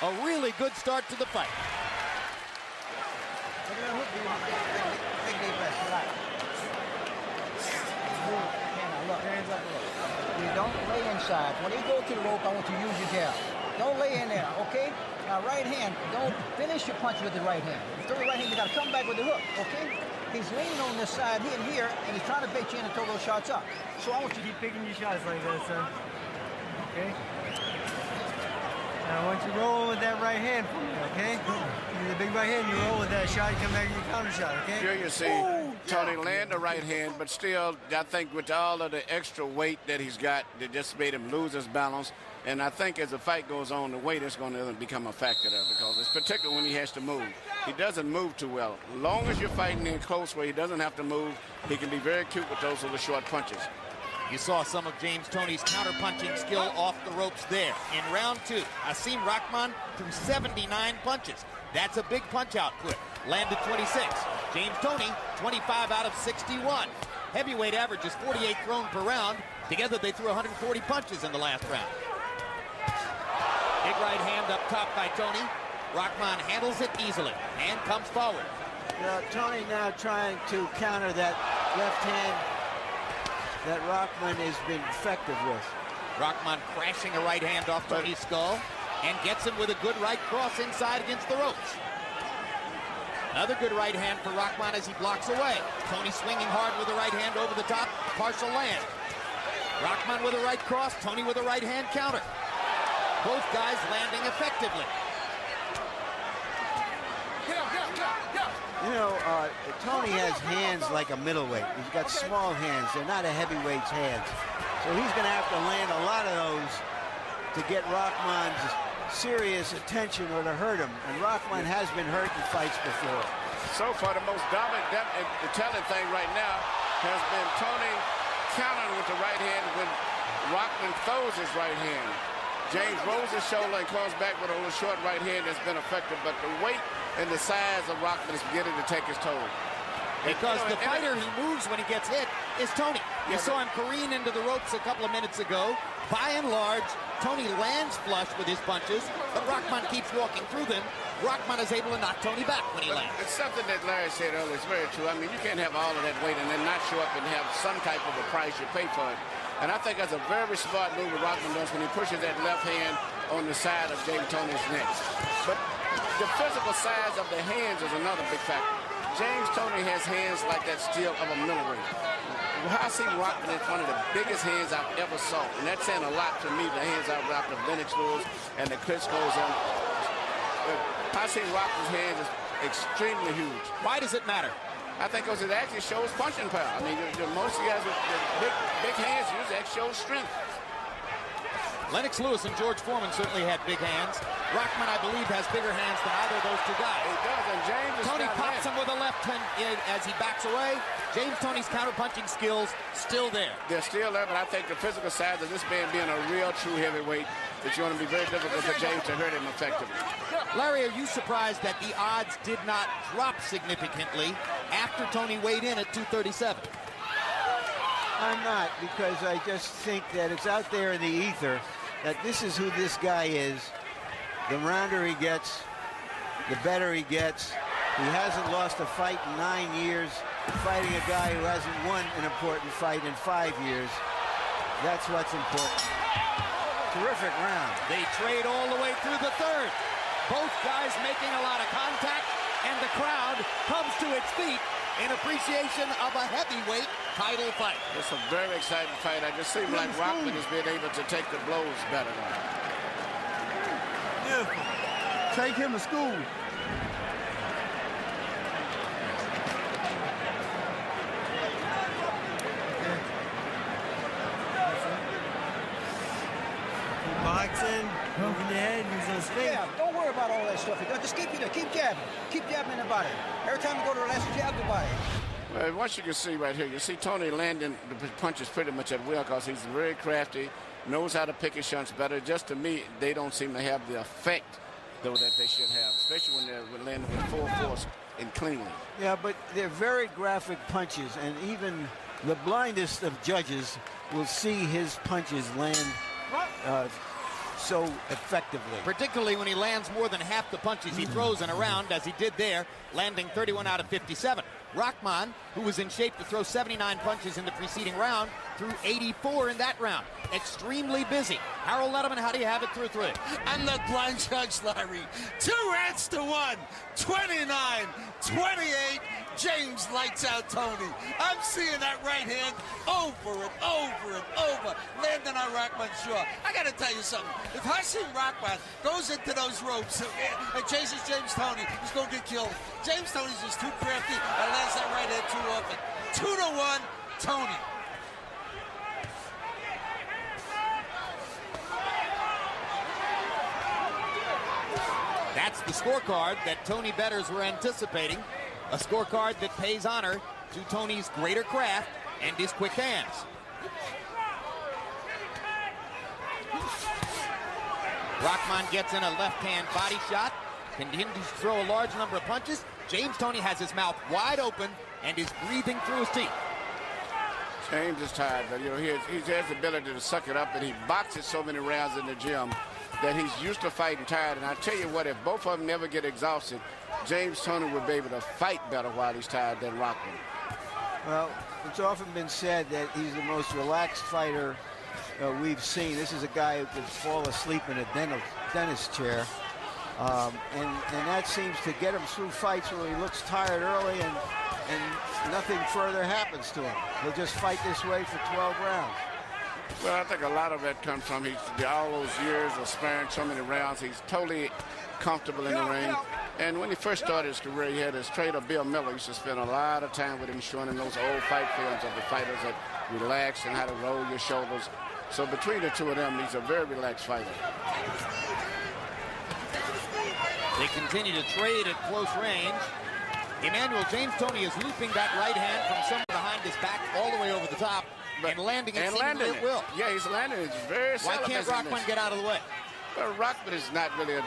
A really good start to the fight. You don't lay inside. When you go to the rope, I want you to use your jab. Don't lay in there, okay? Now, right hand, don't finish your punch with the right hand. You throw the right hand, you got to come back with the hook, okay? He's leaning on this side here, and he's trying to bait you in and throw those shots up. So I want you to keep picking your shots like that, son. Okay? Now, I want you to roll with that right hand for me, okay? Use the big right hand, you roll with that shot, you come back and you counter shot, okay? Here you see Toney land the right hand, but still, I think with all of the extra weight that he's got, that just made him lose his balance. And I think as the fight goes on, the weight is going to become a factor there, because it's particularly when he has to move. He doesn't move too well. As long as you're fighting in close where he doesn't have to move, he can be very cute with those little short punches. You saw some of James Toney's counter-punching skill off the ropes there. In round two, Hasim Rahman threw 79 punches. That's a big punch output. Landed 26. James Toney, 25 out of 61. Heavyweight average is 48 thrown per round. Together, they threw 140 punches in the last round. Big right hand up top by Toney. Rahman handles it easily and comes forward. Toney now trying to counter that left hand that Rahman has been effective with. Rahman crashing a right hand off Toney's skull and gets him with a good right cross inside against the ropes. Another good right hand for Rahman as he blocks away. Toney swinging hard with the right hand over the top, partial land. Rahman with a right cross, Toney with a right hand counter. Both guys landing effectively. You know, Toney has hands like a middleweight. He's got small hands. They're not a heavyweight's hands. So he's going to have to land a lot of those to get Rahman's serious attention or to hurt him. And Rahman has been hurt in fights before. So far, the most dominant, the telling thing right now has been Toney countering with the right hand when Rahman throws his right hand. James rolls his shoulder and comes back with a little short right hand that's been effective, but the weight and the size of Rahman is beginning to take his toll. Because the fighter who moves when he gets hit is Toney. You saw him careen into the ropes a couple of minutes ago. By and large, Toney lands flush with his punches, but Rahman keeps walking through them. Rahman is able to knock Toney back when he lands. It's something that Larry said earlier. It's very true. I mean, you can't have all of that weight and then not show up and have some type of a price you pay for it. And I think that's a very smart move that Rahman does when he pushes that left hand on the side of James Toney's neck. But the physical size of the hands is another big factor. James Toney has hands like that steel of a middleweight. Hasim Rahman is one of the biggest hands I've ever saw, and that's saying a lot to me, the hands I've wrapped of Lennox Lewis and the Klitschko's. Hasim Rahman's hands is extremely huge. Why does it matter? I think because it actually shows punching power. I mean, most guys with big hands usually that shows strength. Lennox Lewis and George Foreman certainly had big hands. Rahman, I believe, has bigger hands than either of those two guys. He does, and James is Tony pops him with a left hand as he backs away. James Toney's counter-punching skills still there. They're still there, but I think the physical side of this man being a real true heavyweight, it's going to be very difficult for James to hurt him effectively. Larry, are you surprised that the odds did not drop significantly after Toney weighed in at 237? I'm not, because I just think that it's out there in the ether that this is who this guy is. The rounder he gets, the better he gets. He hasn't lost a fight in 9 years, fighting a guy who hasn't won an important fight in 5 years. That's what's important. Terrific round. They trade all the way through the third. Both guys making a lot of contact, and the crowd comes to its feet in appreciation of a heavyweight title fight. It's a very exciting fight. I just seem like Rahman has been able to take the blows better now. Beautiful. Take him to school. Boxing, moving your head, use those feet. Yeah, don't worry about all that stuff. Just keep jabbing. Keep jabbing in the body. Every time you go to the left, jab the body. Well, what you can see right here, you see Toney landing the punches pretty much at will because he's very crafty, knows how to pick his shots better. Just to me, they don't seem to have the effect, though, that they should have, especially when they're landing with full force and cleanly. Yeah, but they're very graphic punches, and even the blindest of judges will see his punches land so effectively. Particularly when he lands more than half the punches he throws in a round, as he did there, landing 31 out of 57. Rahman, who was in shape to throw 79 punches in the preceding round, threw 84 in that round. Extremely busy. Harold Letterman, how do you have it through 3? I'm the blind judge, Larry. 2 rounds to 1. 29-28. James lights out Toney. I'm seeing that right hand over and over and over, landing on Rahman's jaw. I got to tell you something. If Hasim Rahman goes into those ropes and chases James Toney, he's going to get killed. James Toney's just too crafty and lands that right hand too often. 2-1, Toney. That's the scorecard that Toney bettors were anticipating. A scorecard that pays honor to Toney's greater craft and his quick hands. Rahman gets in a left-hand body shot, continues to throw a large number of punches. James Toney has his mouth wide open and is breathing through his teeth. James is tired, but he has the ability to suck it up, and he boxes so many rounds in the gym that he's used to fighting tired. And I tell you what, if both of them never get exhausted, James Toney would be able to fight better while he's tired than Rahman. Well, it's often been said that he's the most relaxed fighter we've seen. This is a guy who could fall asleep in a dentist chair. And that seems to get him through fights where he looks tired early and nothing further happens to him. He'll just fight this way for 12 rounds. Well, I think a lot of that comes from all those years of sparring so many rounds. He's totally comfortable in the ring. And when he first started his career, he had his trainer, Bill Miller, used to spend a lot of time with him showing him those old fight films of the fighters that relax and how to roll your shoulders. So between the two of them, he's a very relaxed fighter. They continue to trade at close range. Emmanuel, James Toney is looping that right hand from somewhere behind his back all the way over the top and landing it seemingly at will. Yeah, he's landing it very Why can't Rahman get out of the way? Well, Rahman is not really it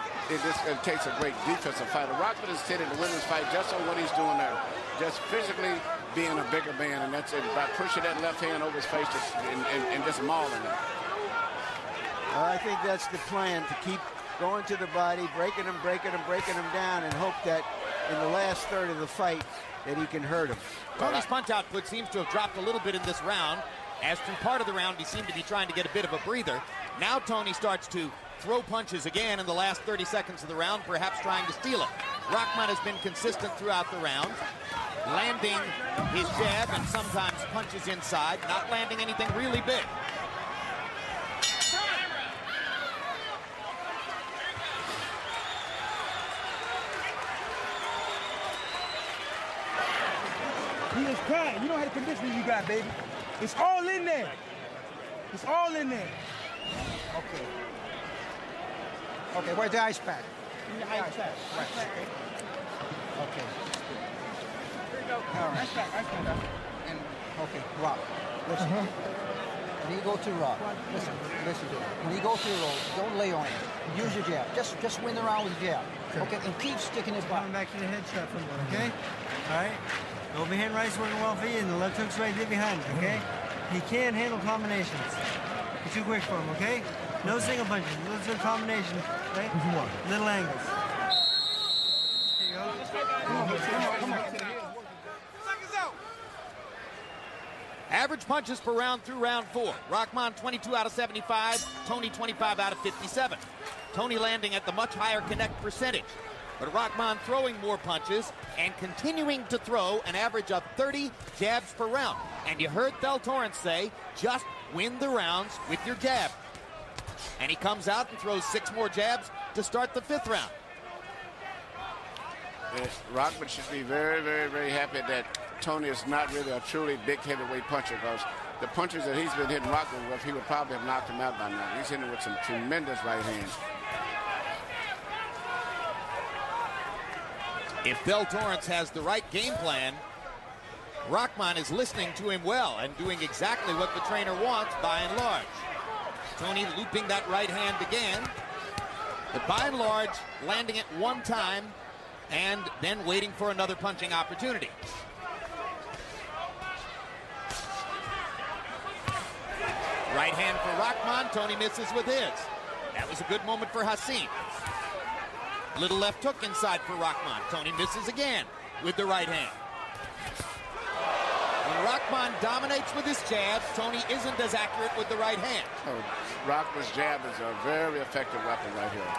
takes a great defensive fighter. Rahman is sitting to win this fight just on what he's doing there. Just physically being a bigger man, and that's it. By pushing that left hand over his face and just mauling him. I think that's the plan, to keep going to the body, breaking him down, and hope that in the last third of the fight that he can hurt him. Toney's punch output seems to have dropped a little bit in this round, as through part of the round he seemed to be trying to get a bit of a breather. Now Toney starts to throw punches again in the last 30 seconds of the round, perhaps trying to steal it. Rahman has been consistent throughout the round, landing his jab and sometimes punches inside, not landing anything really big. He is crying. You know how the conditioning you got, baby. It's all in there. It's all in there. Okay. Okay, where's the ice pack? In the ice pack. Right. Okay. Here you go. All right. Ice pack. And, okay, Rock. Listen. When you go to Rock, listen to it. When you go to the road, don't lay on it. Use your jab. Just win the round with your jab. Okay, and keep sticking his butt. Coming back to the head shot from there, okay? All right. The overhand right's working well for you, and the left hook's right there behind you, okay? He can't handle combinations. You're too quick for him, okay? No single punches. Let's do a combination, right? Little angles. Here you go. Come on. Average punches per round through round 4. Rahman 22 out of 75, Toney 25 out of 57. Toney landing at the much higher connect percentage. But Rahman throwing more punches and continuing to throw an average of 30 jabs per round. And you heard Thel Torrence say, just win the rounds with your jab. And he comes out and throws 6 more jabs to start the 5th round. Rahman should be very, very, very happy that Toney is not really a truly big heavyweight puncher, because the punches that he's been hitting Rahman with, he would probably have knocked him out by now. He's hitting with some tremendous right hands. If Thel Torrence has the right game plan, Rahman is listening to him well and doing exactly what the trainer wants by and large. Toney looping that right hand again, but by and large landing it one time and then waiting for another punching opportunity. Right hand for Rahman, Toney misses with his. That was a good moment for Hasim. Little left hook inside for Rahman. Toney misses again with the right hand. When Rahman dominates with his jab, Toney isn't as accurate with the right hand. Oh, Rahman's jab is a very effective weapon right here.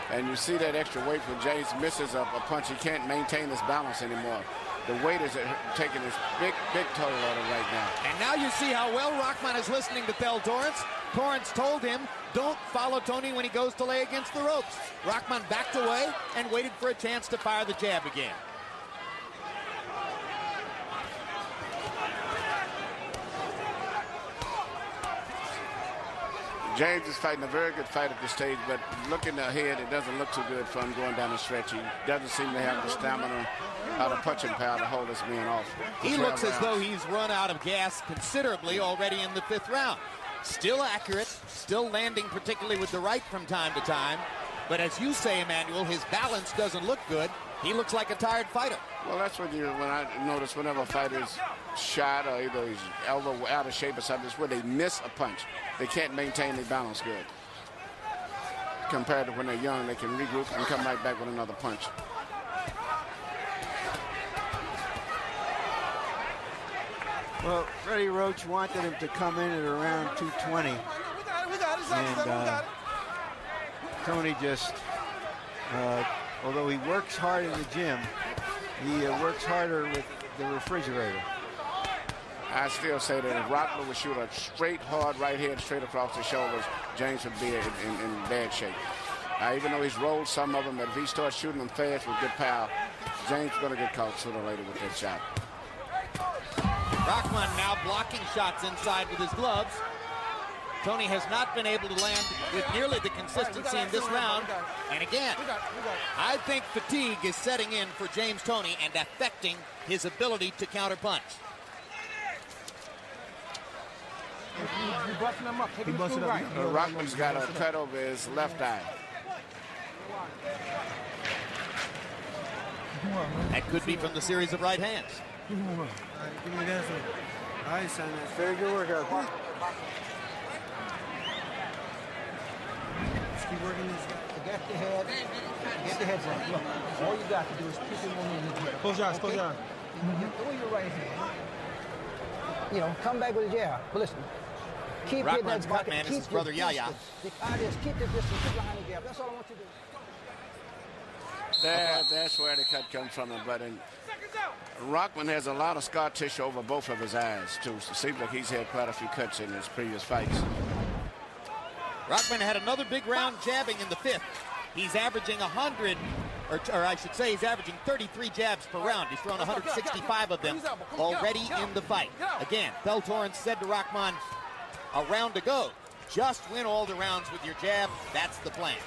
And you see that extra weight when James misses a punch. He can't maintain his balance anymore. The weight is taking this big toll on him right now. And now you see how well Rahman is listening to Thel Torrence. Torrence told him, don't follow Toney when he goes to lay against the ropes. Rahman backed away and waited for a chance to fire the jab again. James is fighting a very good fight at this stage, but looking ahead, it doesn't look too good for him going down the stretch. He doesn't seem to have the stamina or the punching power to hold this man off. He looks as though he's run out of gas considerably already in the 5th round. Still accurate, still landing particularly with the right from time to time. But as you say, Emmanuel, his balance doesn't look good. He looks like a tired fighter. Well, that's when I notice whenever a fighter's shot or either his elbow out of shape or something, it's where they miss a punch. They can't maintain their balance good. Compared to when they're young, they can regroup and come right back with another punch. Well, Freddie Roach wanted him to come in at around 220. We got it. And Toney just, although he works hard in the gym, he works harder with the refrigerator. I still say that if Rahman would shoot a straight, hard right hand straight across the shoulders, James would be in bad shape. Even though he's rolled some of them, but if he starts shooting them fast with good power, James is going to get caught sooner or later with that shot. Rahman now blocking shots inside with his gloves. Toney has not been able to land with nearly the consistency in this round. And again, I think fatigue is setting in for James Toney and affecting his ability to counterpunch. You busting him up. Take him through right. Rahman's got a cut over his left eye. That could be from the series of right hands. All right, give me this one. All right, son, that's very good workout. Just keep working this guy. Get the head. Get the head right. Look, all you got to do is keep him on the jab. Close your eyes, close your eyes. You throw your right hand. You know, come back with a jab. But listen, keep hitting that cut man is his brother Yaya. The idea is keep the distance, keep behind the jab. That's all I want you to do. That's where the cut comes from. But Rahman has a lot of scar tissue over both of his eyes, too. So it seems like he's had quite a few cuts in his previous fights. Rahman had another big round jabbing in the 5th. He's averaging 100, or I should say he's averaging 33 jabs per round. He's thrown 165 of them already in the fight. Again, Bell Torrance said to Rahman a round to go. Just win all the rounds with your jab. That's the plan.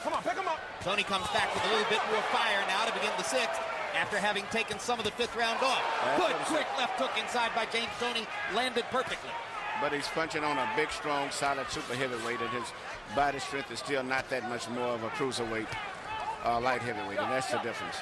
Come on, pick him up. Tony comes back with a little bit more fire now to begin the 6th after having taken some of the 5th round off. Good, quick left hook inside by James Toney. Landed perfectly. But he's punching on a big, strong, solid super heavyweight, and his body strength is still not that much more of a cruiserweight, light heavyweight, and that's the difference.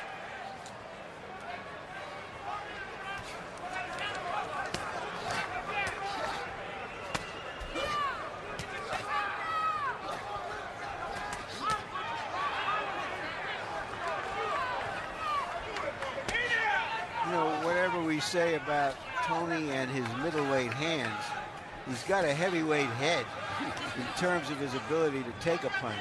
You know, whatever we say about Toney and his middleweight hands, he's got a heavyweight head in terms of his ability to take a punch.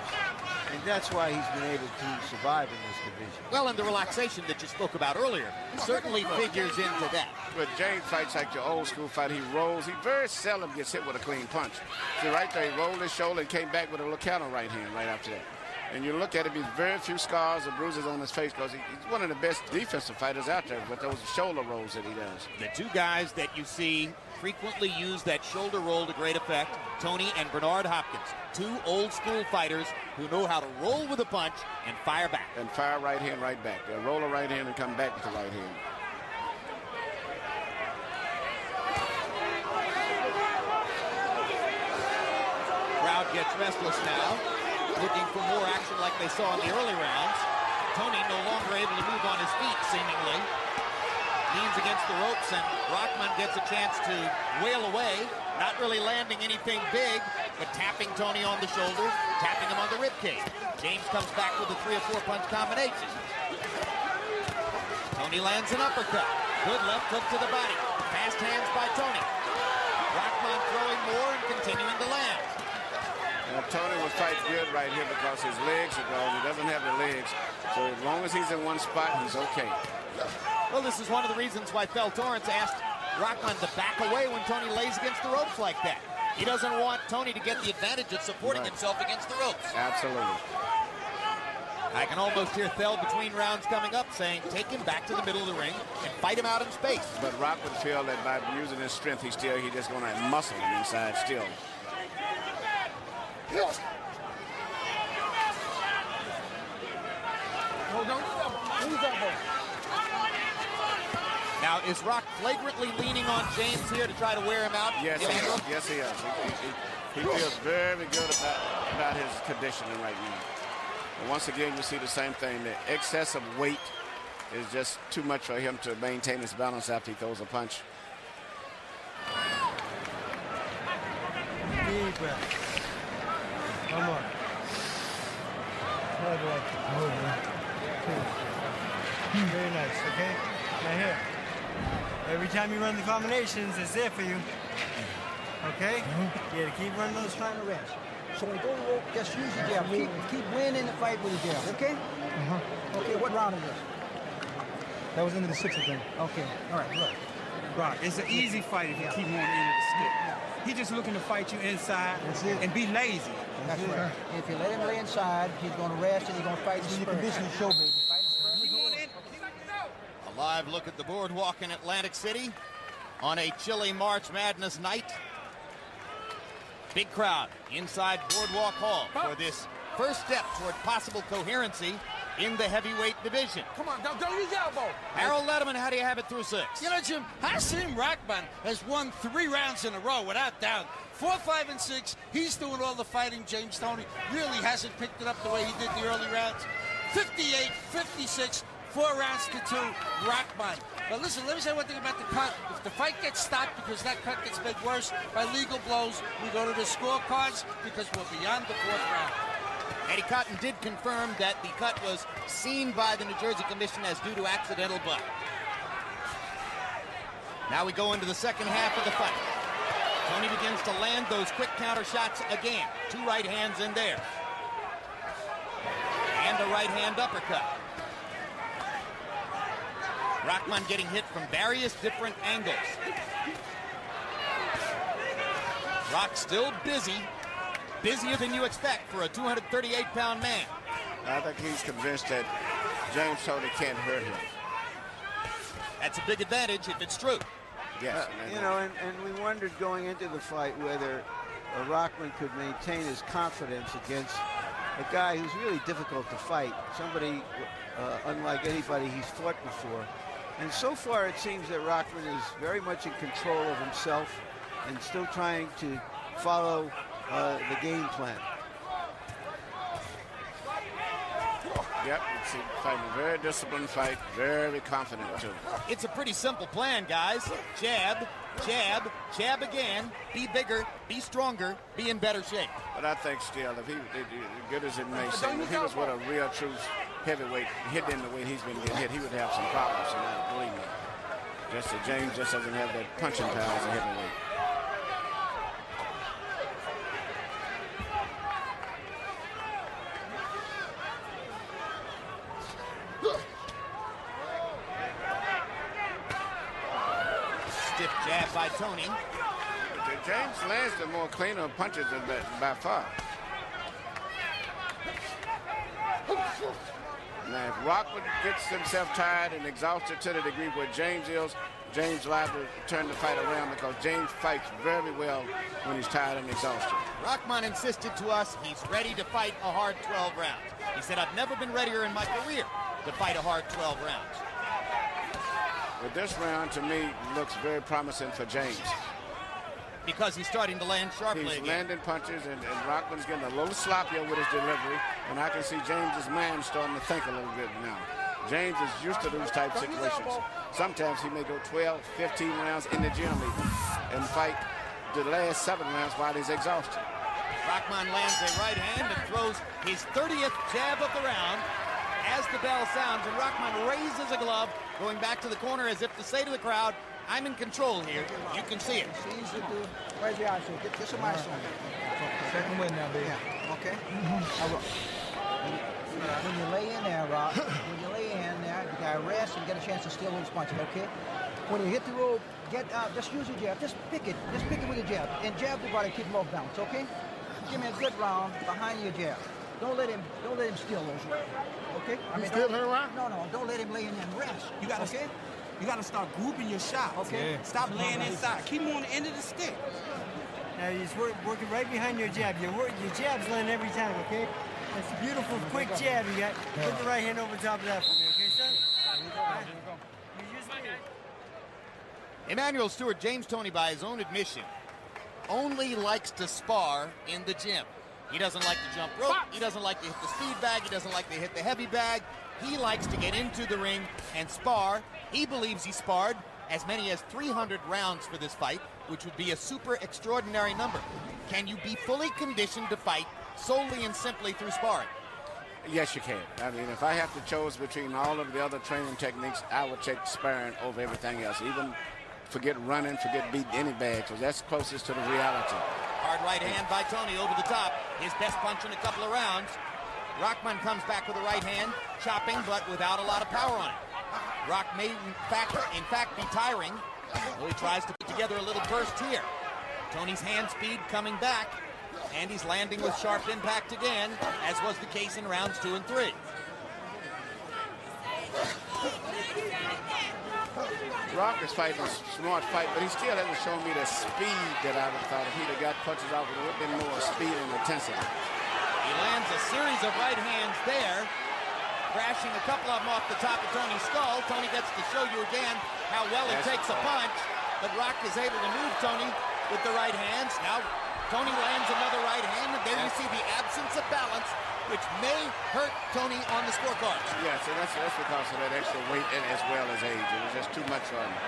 And that's why he's been able to survive in this division. Well, and the relaxation that you spoke about earlier certainly figures into that. But James fights like the old school fight. He rolls. He very seldom gets hit with a clean punch. See, right there, he rolled his shoulder and came back with a little counter right hand right after that. And you look at him, he's very few scars or bruises on his face because he's one of the best defensive fighters out there with those shoulder rolls that he does. The two guys that you see frequently use that shoulder roll to great effect, Toney and Bernard Hopkins. Two old school fighters who know how to roll with a punch and fire back. And fire right hand right back. They'll roll a right hand and come back with the right hand. Crowd gets restless now, looking for more action like they saw in the early rounds. Toney no longer able to move on his feet, seemingly. Leans against the ropes, and Rahman gets a chance to wail away, not really landing anything big, but tapping Toney on the shoulder, tapping him on the ribcage. James comes back with a 3 or 4 punch combination. Toney lands an uppercut. Good left hook to the body. Fast hands by Toney. Rahman throwing more and continuing to land. Toney will fight good right here because his legs are gone. He doesn't have the legs. So as long as he's in one spot, he's okay. Well, this is one of the reasons why Bell Torrance asked Rahman to back away when Toney lays against the ropes like that. He doesn't want Toney to get the advantage of supporting himself against the ropes. Absolutely. I can almost hear Thel between rounds coming up saying, take him back to the middle of the ring and fight him out in space. But Rock would feel that by using his strength, he's just going to muscle him inside still. Now, is Rock flagrantly leaning on James here to try to wear him out? Yes, he is. Yes, he is. He feels very good about his conditioning right now. And once again, you see the same thing. The excessive weight is just too much for him to maintain his balance after he throws a punch. Deep breath. One more. Very nice, okay? Now here. Every time you run the combinations, it's there for you. Okay? You got to keep running those trying to rest. So when you go to rope, just use your jab. Keep winning the fight with your jab, okay? Okay, what round is this? That was into the 6th, I think. Okay, all right, look. Right, it's an easy fight if you keep him on the end of the stick. He's just looking to fight you inside and be lazy. That's right. If you let him lay inside, he's going to rest and he's going to fight the spur. Condition show, baby. A live look at the Boardwalk in Atlantic City on a chilly March Madness night. Big crowd inside Boardwalk Hall for this first step toward possible coherency in the heavyweight division. Come on, don't use your elbow. Harold Letterman, how do you have it through 6? You know, Jim, Hasim Rahman has won 3 rounds in a row without doubt. 4, 5, and 6. He's doing all the fighting. James Toney really hasn't picked it up the way he did the early rounds. 58, 56, 4 rounds to 2, Rahman. But listen, let me say one thing about the cut. If the fight gets stopped because that cut gets made worse by legal blows, we go to the scorecards because we're beyond the 4th round. Eddie Cotton did confirm that the cut was seen by the New Jersey Commission as due to accidental butt. Now we go into the second half of the fight. Toney begins to land those quick counter shots again. 2 right hands in there. and a right hand uppercut. Rahman getting hit from various different angles. Rock still busy, busier than you expect for a 238-pound man. I think he's convinced that James Toney can't hurt him. That's a big advantage if it's true. Yes. You know, and we wondered going into the fight whether Rahman could maintain his confidence against a guy who's really difficult to fight, somebody unlike anybody he's fought before. And so far it seems that Rahman is very much in control of himself and still trying to follow the game plan. Yep, it's fighting a very disciplined fight, very confident too. It's a pretty simple plan, guys. Jab, jab, jab again, be bigger, be stronger, be in better shape. But I think still, if he, as good as it may seem, if he was with a real true heavyweight, hitting him the way he's been getting hit, he would have some problems, and I believe me. Just that James just doesn't have that punching power as a heavyweight. Stiff jab by Toney. James lands the more cleaner punches than that by far. Now, if Rockwood gets himself tired and exhausted to the degree where James is, James liable to turn the fight around because James fights very well when he's tired and exhausted. Rahman insisted to us he's ready to fight a hard 12 rounds. He said, I've never been readier in my career to fight a hard 12 rounds. But this round, to me, looks very promising for James. Because he's starting to land sharply He's again. landing punches, and Rockman's getting a little sloppier with his delivery, and I can see James's mind starting to think a little bit now. James is used to those type situations. Sometimes he may go 12, 15 rounds in the gym even, and fight the last 7 rounds while he's exhausted. Rahman lands a right hand and throws his 30th jab of the round as the bell sounds, and Rahman raises a glove, going back to the corner as if to say to the crowd, I'm in control here. You can see it. Where's the eyes? This is my son. Second win now, baby. Yeah, okay. When you lay in there, Rock, when you lay in there, you got to rest and get a chance to steal those punches, okay? When you hit the rope, just use your jab. Just pick it with your jab. And jab the body, keep him off balance, okay? Give me a good round behind your jab. Don't let him steal those rounds, okay? Steal her round? No, don't let him lay in there and rest. You got to, okay? You got to start grouping your shots. Okay. Yeah. Stop laying inside. Keep him on the end of the stick. Now you're just working right behind your jab. Your jab's landing every time, okay? That's a beautiful, quick jab you got. Put the right hand over top of that for me, okay, son? Emmanuel Stewart, James Toney, by his own admission, only likes to spar in the gym. He doesn't like to jump rope. He doesn't like to hit the speed bag. He doesn't like to hit the heavy bag. He likes to get into the ring and spar. He believes he sparred as many as 300 rounds for this fight, which would be a super extraordinary number. Can you be fully conditioned to fight solely and simply through sparring? Yes, you can. I mean, if I have to choose between all of the other training techniques, I would take sparring over everything else. Even forget running, forget beating any bag, because that's closest to the reality. Hard right hand by Toney over the top. His best punch in a couple of rounds. Rahman comes back with a right hand, chopping, but without a lot of power on it. Rock may, in fact, be tiring. So he tries to put together a little burst here. Toney's hand speed coming back, and he's landing with sharp impact again, as was the case in rounds 2 and 3. Rock is fighting a smart fight, but he still hasn't shown me the speed that I would have thought if he'd have got punches out with a little bit more speed and intensity. He lands a series of right hands there, crashing a couple of them off the top of Toney's skull. Toney gets to show you again how well it takes a punch, but Rock is able to move Toney with the right hands. Now Toney lands another right hand, and there you see the absence of balance, which may hurt Toney on the scorecards. Yes, and that's because of that extra weight and as well as age. It was just too much on him.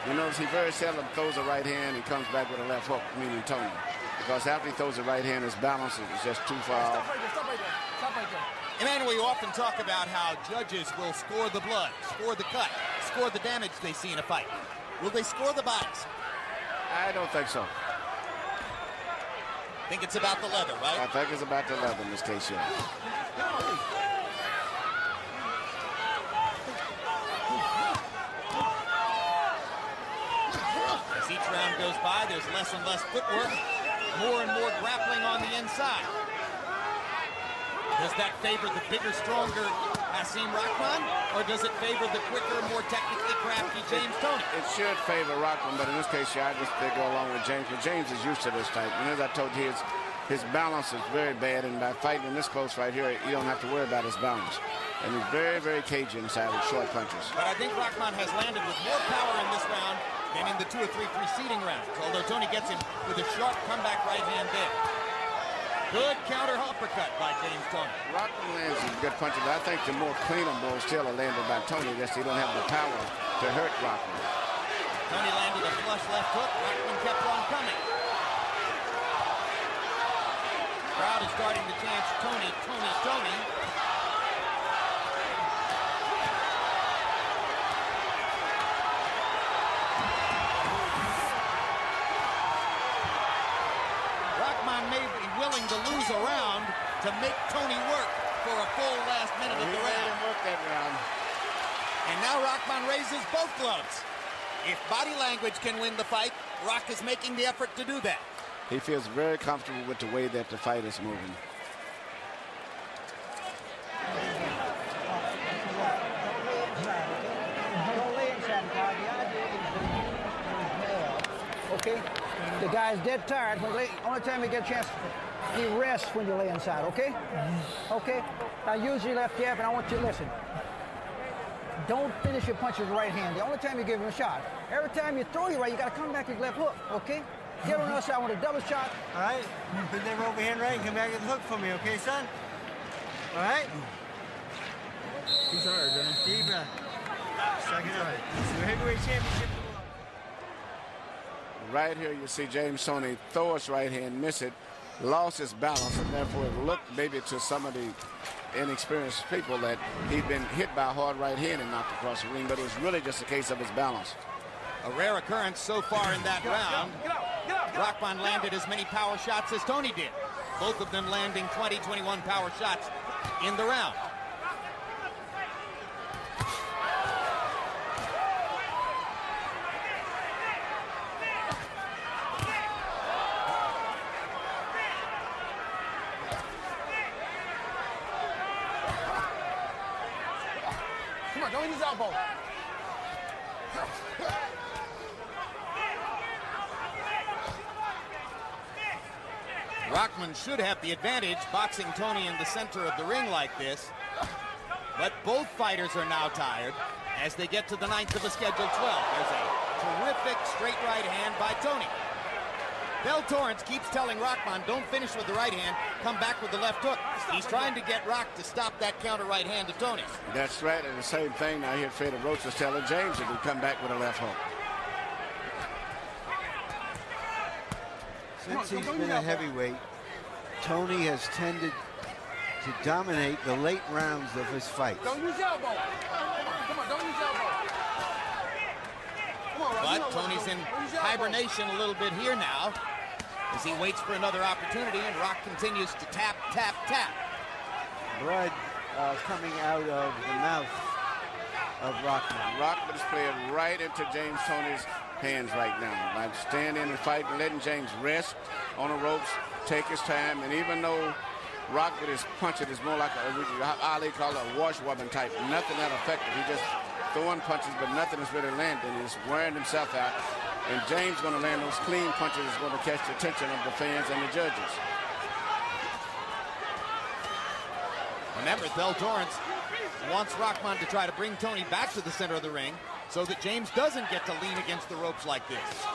You notice he very seldom throws a right hand and comes back with a left hook, meaning Toney. Because after he throws the right hand, his balance is just too far off. Stop right there. Emmanuel, you often talk about how judges will score the blood, score the cut, score the damage they see in a fight. Will they score the bodies? I don't think so. Think it's about the leather, right? I think it's about the leather in this case, yeah. As each round goes by, there's less and less footwork, more and more grappling on the inside. Does that favor the bigger, stronger Hasim Rahman, or does it favor the quicker, more technically crafty James Toney? It should favor Rahman, but in this case, yeah, I just they go along with James. But James is used to this type. And as I told you, his balance is very bad. And by fighting in this close right here, you don't have to worry about his balance. And he's very, very cagey inside with short punches. But I think Rahman has landed with more power in this round than in the 2 or 3 preceding rounds, although Toney gets him with a sharp comeback right hand there. Good counter uppercut by James Toney. Rahman lands some good punches, but I think the more cleaner blows still are landed by Toney. Just he don't have the power to hurt Rahman. Toney landed a flush left hook. Rahman kept on coming. Crowd is starting to chant Toney, Toney, Toney. Willing to lose a round to make Toney work for a full last minute of the round. He work that round. And now Rahman raises both gloves. If body language can win the fight, Rock is making the effort to do that. He feels very comfortable with the way that the fight is moving. Okay? The guy's dead tired. Only time he gets a chance, he rests when you lay inside, okay? Okay? Now use your left jab, and I want you to listen. Don't finish your punch with the right hand. The only time you give him a shot. Every time you throw your right, you got to come back with your left hook, okay? Get on the other side with a double shot. All right? Put that overhand right and come back with the hook for me, okay, son? All right? He's hard, man. Deep breath. Second right. It's your heavyweight championship. Right here, you see James Toney throw his right hand, miss it, lost his balance, and therefore it looked maybe to some of the inexperienced people that he'd been hit by a hard right hand and knocked across the ring, but it was really just a case of his balance. A rare occurrence so far in that round. Rahman landed as many power shots as Toney did. Both of them landing 20, 21 power shots in the round. Come on, don't use his elbow. Rahman should have the advantage boxing Toney in the center of the ring like this. But both fighters are now tired as they get to the 9th of a scheduled 12. There's a terrific straight right hand by Toney. Del Torrance keeps telling Rahman, don't finish with the right hand, come back with the left hook. He's trying to get Rock to stop that counter right hand to Toney. That's right, and the same thing now here Fredo Roach is telling James to come back with a left hook. Since he's been a heavyweight, Toney has tended to dominate the late rounds of his fights. Don't use your elbow. Come on, don't use your elbow. Come on, Rob, but Toney's in hibernation a little bit here now as he waits for another opportunity, and Rock continues to tap, tap, tap. Blood coming out of the mouth of Rahman. Rahman is playing right into James Toney's hands right now. By standing and fighting, letting James rest on the ropes, take his time, and even though Rock with his punching is more like Ali call it a washwoman type, nothing that effective. He just throwing punches, but nothing is really landing. He's wearing himself out, and James going to land those clean punches is going to catch the attention of the fans and the judges. Remember, Del Torrance wants Rahman to try to bring Toney back to the center of the ring so that James doesn't get to lean against the ropes like this.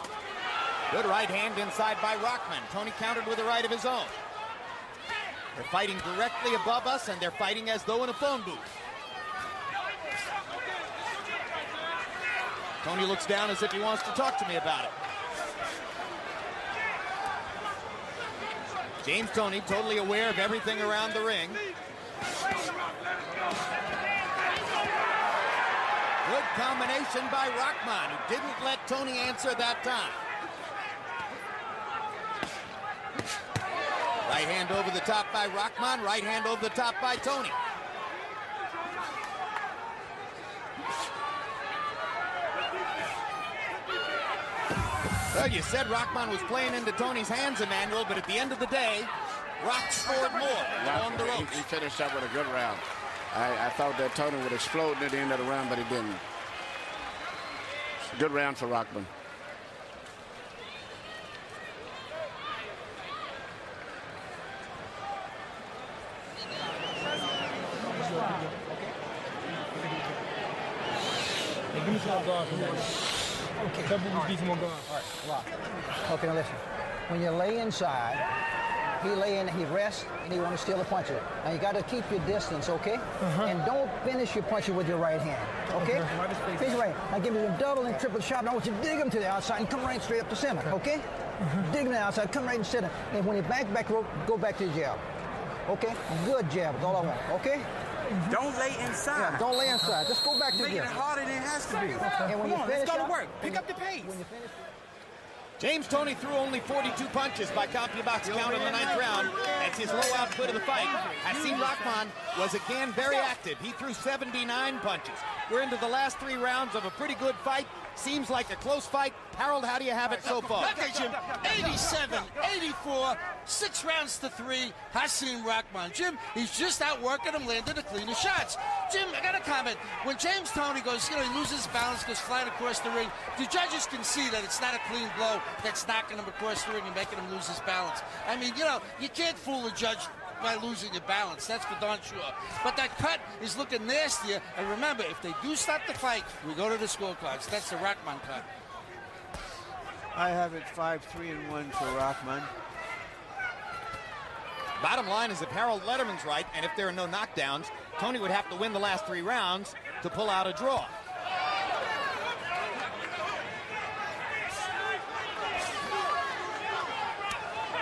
Good right hand inside by Rahman. Toney countered with a right of his own. They're fighting directly above us, and they're fighting as though in a phone booth. Toney looks down as if he wants to talk to me about it. James Toney, totally aware of everything around the ring. Good combination by Rahman, who didn't let Toney answer that time. Right hand over the top by Rahman, right hand over the top by Toney. Well, you said Rahman was playing into Toney's hands, Emmanuel, but at the end of the day, Rock scored more on the ropes. He finished up with a good round. I thought that Toney would explode near the end of the round, but he didn't. Good round for Rahman. Give me some guard from that. Okay. Give some more guard. All right, Rock. Okay, now listen. When you lay inside, he rests, and he want to steal a puncher. Now you got to keep your distance, okay? And don't finish your puncher with your right hand, okay? Finish your right hand. Now give me a double and triple shot. Now I want you to dig him to the outside and come right straight up the center, okay? Dig him to the outside, come right in the center. And when you back rope, go back to the jab. Okay? Good jab is all I want, okay? Don't lay inside. Yeah, don't lay inside. Just go back to the Make jab. it harder than it has to be. And when Come on, let's go to up, work. Pick up the pace. When you finish, James Toney threw only 42 punches by CompuBox count in the 9th round. That's his low output of the fight. Hasim Rahman was again very active. He threw 79 punches. We're into the last 3 rounds of a pretty good fight. Seems like a close fight. Harold, how do you have it so far? Okay, Jim. 87, 84, 6 rounds to 3. Hasim Rahman. Jim, he's just outworking him, landing the cleaner shots. Jim, I got a comment. When James Toney goes, he loses balance, goes flying across the ring, the judges can see that it's not a clean blow that's knocking him across the ring and making him lose his balance. I mean, you can't fool a judge by losing your balance. That's for darn sure. But that cut is looking nastier. And remember, if they do stop the fight, we go to the scorecards. That's the Rahman cut. I have it 5-3-1 for Rahman. Bottom line is if Harold Letterman's right, and if there are no knockdowns, Toney would have to win the last 3 rounds to pull out a draw.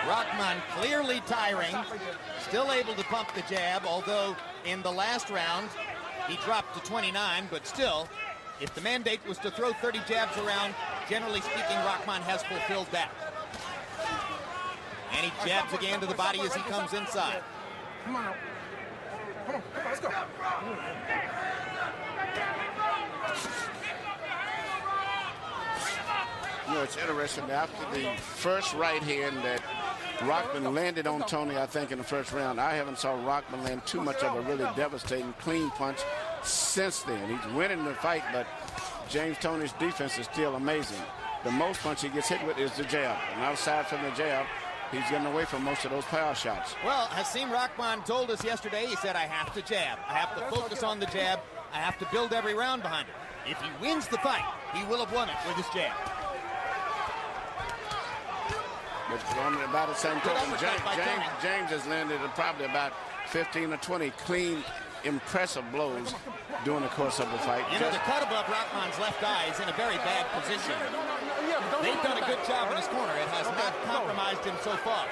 Rahman clearly tiring, still able to pump the jab, although in the last round he dropped to 29, but still, if the mandate was to throw 30 jabs around, generally speaking, Rahman has fulfilled that. And he jabs again to the body as he comes inside. Come on. Come on, let's go. It's interesting. After the first right hand that Rahman landed on Toney, I think, in the first round, I haven't saw Rahman land too much of a really devastating clean punch since then. He's winning the fight, but James Toney's defense is still amazing. The most punch he gets hit with is the jab. And outside from the jab, he's getting away from most of those power shots. Well, Hasim Rahman told us yesterday, he said, I have to jab. I have to focus on the jab. I have to build every round behind it. If he wins the fight, he will have won it with his jab. But on about the same token, James has landed probably about 15 or 20 clean, impressive blows during the course of the fight. The cut above Rahman's left eye is in a very bad position. They've done a good job in his corner. It has not compromised him so far.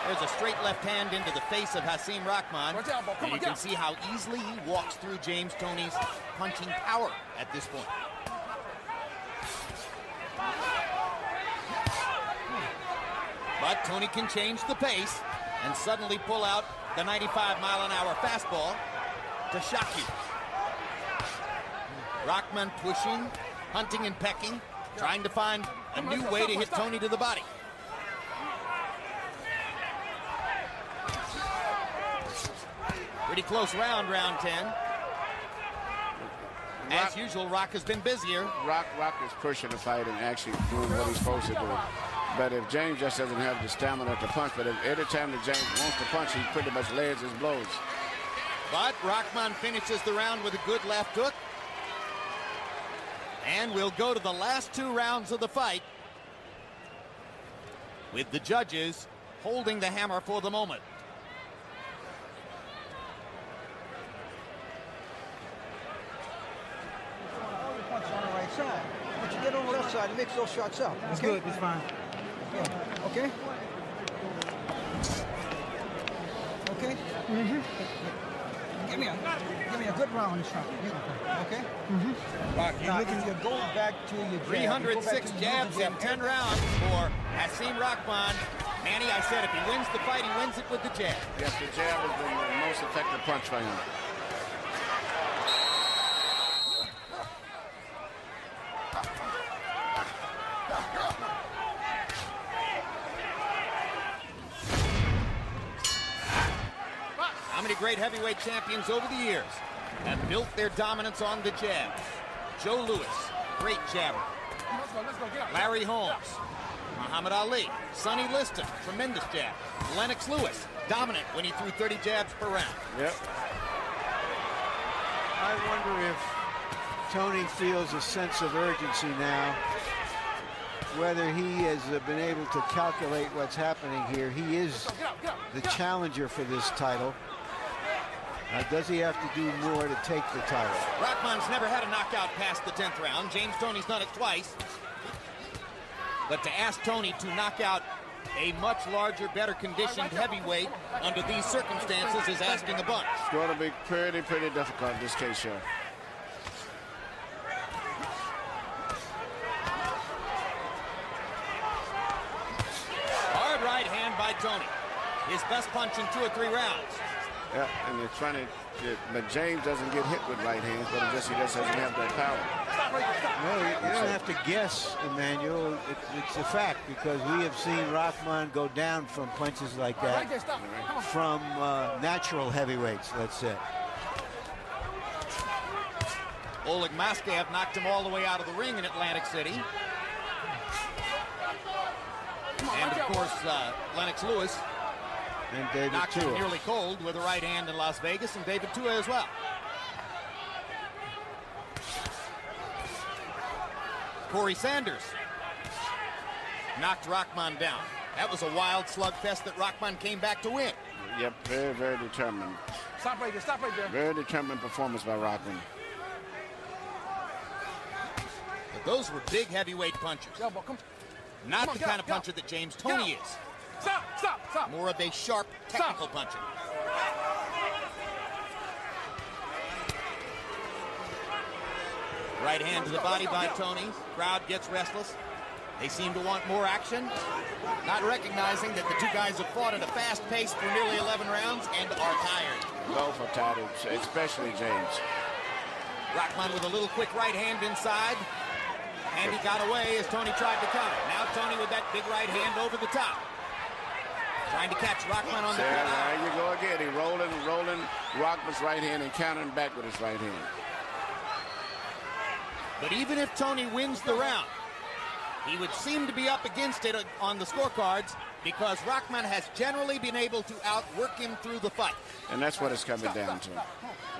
There's a straight left hand into the face of Hasim Rahman. And you can see how easily he walks through James Toney's punching power at this point. But Toney can change the pace and suddenly pull out the 95-mile-an-hour fastball to shock you. Rahman pushing, hunting and pecking, trying to find a new way to hit Toney to the body. Pretty close round 10. As usual, Rock has been busier. Rock is pushing the fight and actually doing what he's supposed to do. But if James just doesn't have the stamina to punch, but if every time that James wants to punch, he pretty much lays his blows. But Rahman finishes the round with a good left hook. And we'll go to the last 2 rounds of the fight with the judges holding the hammer for the moment. punch on the right side. But you get on the left side and mix those shots up. It's Okay? good. It's fine. Yeah. Okay? Okay? Give me a good round shot. Okay? Rock, now, if you go back to your jab, 306 jabs in 10 rounds for Hasim Rahman. Manny, I said if he wins the fight, he wins it with the jab. Yes, the jab has been the most effective punch for him. How many great heavyweight champions over the years have built their dominance on the jab? Joe Louis, great jabber. Let's go, get out. Larry Holmes, Muhammad Ali, Sonny Liston, tremendous jab. Lennox Lewis, dominant when he threw 30 jabs per round. Yep. I wonder if Tony feels a sense of urgency now, whether he has been able to calculate what's happening here. He is the challenger for this title. Does he have to do more to take the title? Rahman's never had a knockout past the 10th round. James Toney's done it twice. But to ask Toney to knock out a much larger, better conditioned heavyweight under these circumstances is asking a bunch. It's going to be pretty difficult in this case here. Hard right hand by Toney. His best punch in 2 or 3 rounds. Yeah, and they're trying to but James doesn't get hit with right hands, but he just doesn't have that power. No, you don't have to guess, Emmanuel. It's a fact, because we have seen Rahman go down from punches like that from natural heavyweights, let's say. Oleg Maskaev knocked him all the way out of the ring in Atlantic City. And, of course, Lennox Lewis and David knocked him Tua nearly cold with a right hand in Las Vegas, and David Tua as well. Corey Sanders knocked Rahman down. That was a wild slugfest that Rahman came back to win. Yep, very determined. Stop right there. Very determined performance by Rahman. But those were big heavyweight punches. Not the kind of puncher that James Toney is. Stop. More of a sharp, technical puncher. Right hand to the body by Toney. Crowd gets restless. They seem to want more action, not recognizing that the two guys have fought at a fast pace for nearly 11 rounds and are tired. Both are tired, especially James. Rahman with a little quick right hand inside, and he got away as Toney tried to counter. Now Toney with that big right hand over the top. Trying to catch Rahman on the ground. There you go again. He rolling Rahman's right hand and countering back with his right hand. But even if Toney wins the round, he would seem to be up against it on the scorecards because Rahman has generally been able to outwork him through the fight. And that's what it's coming down to.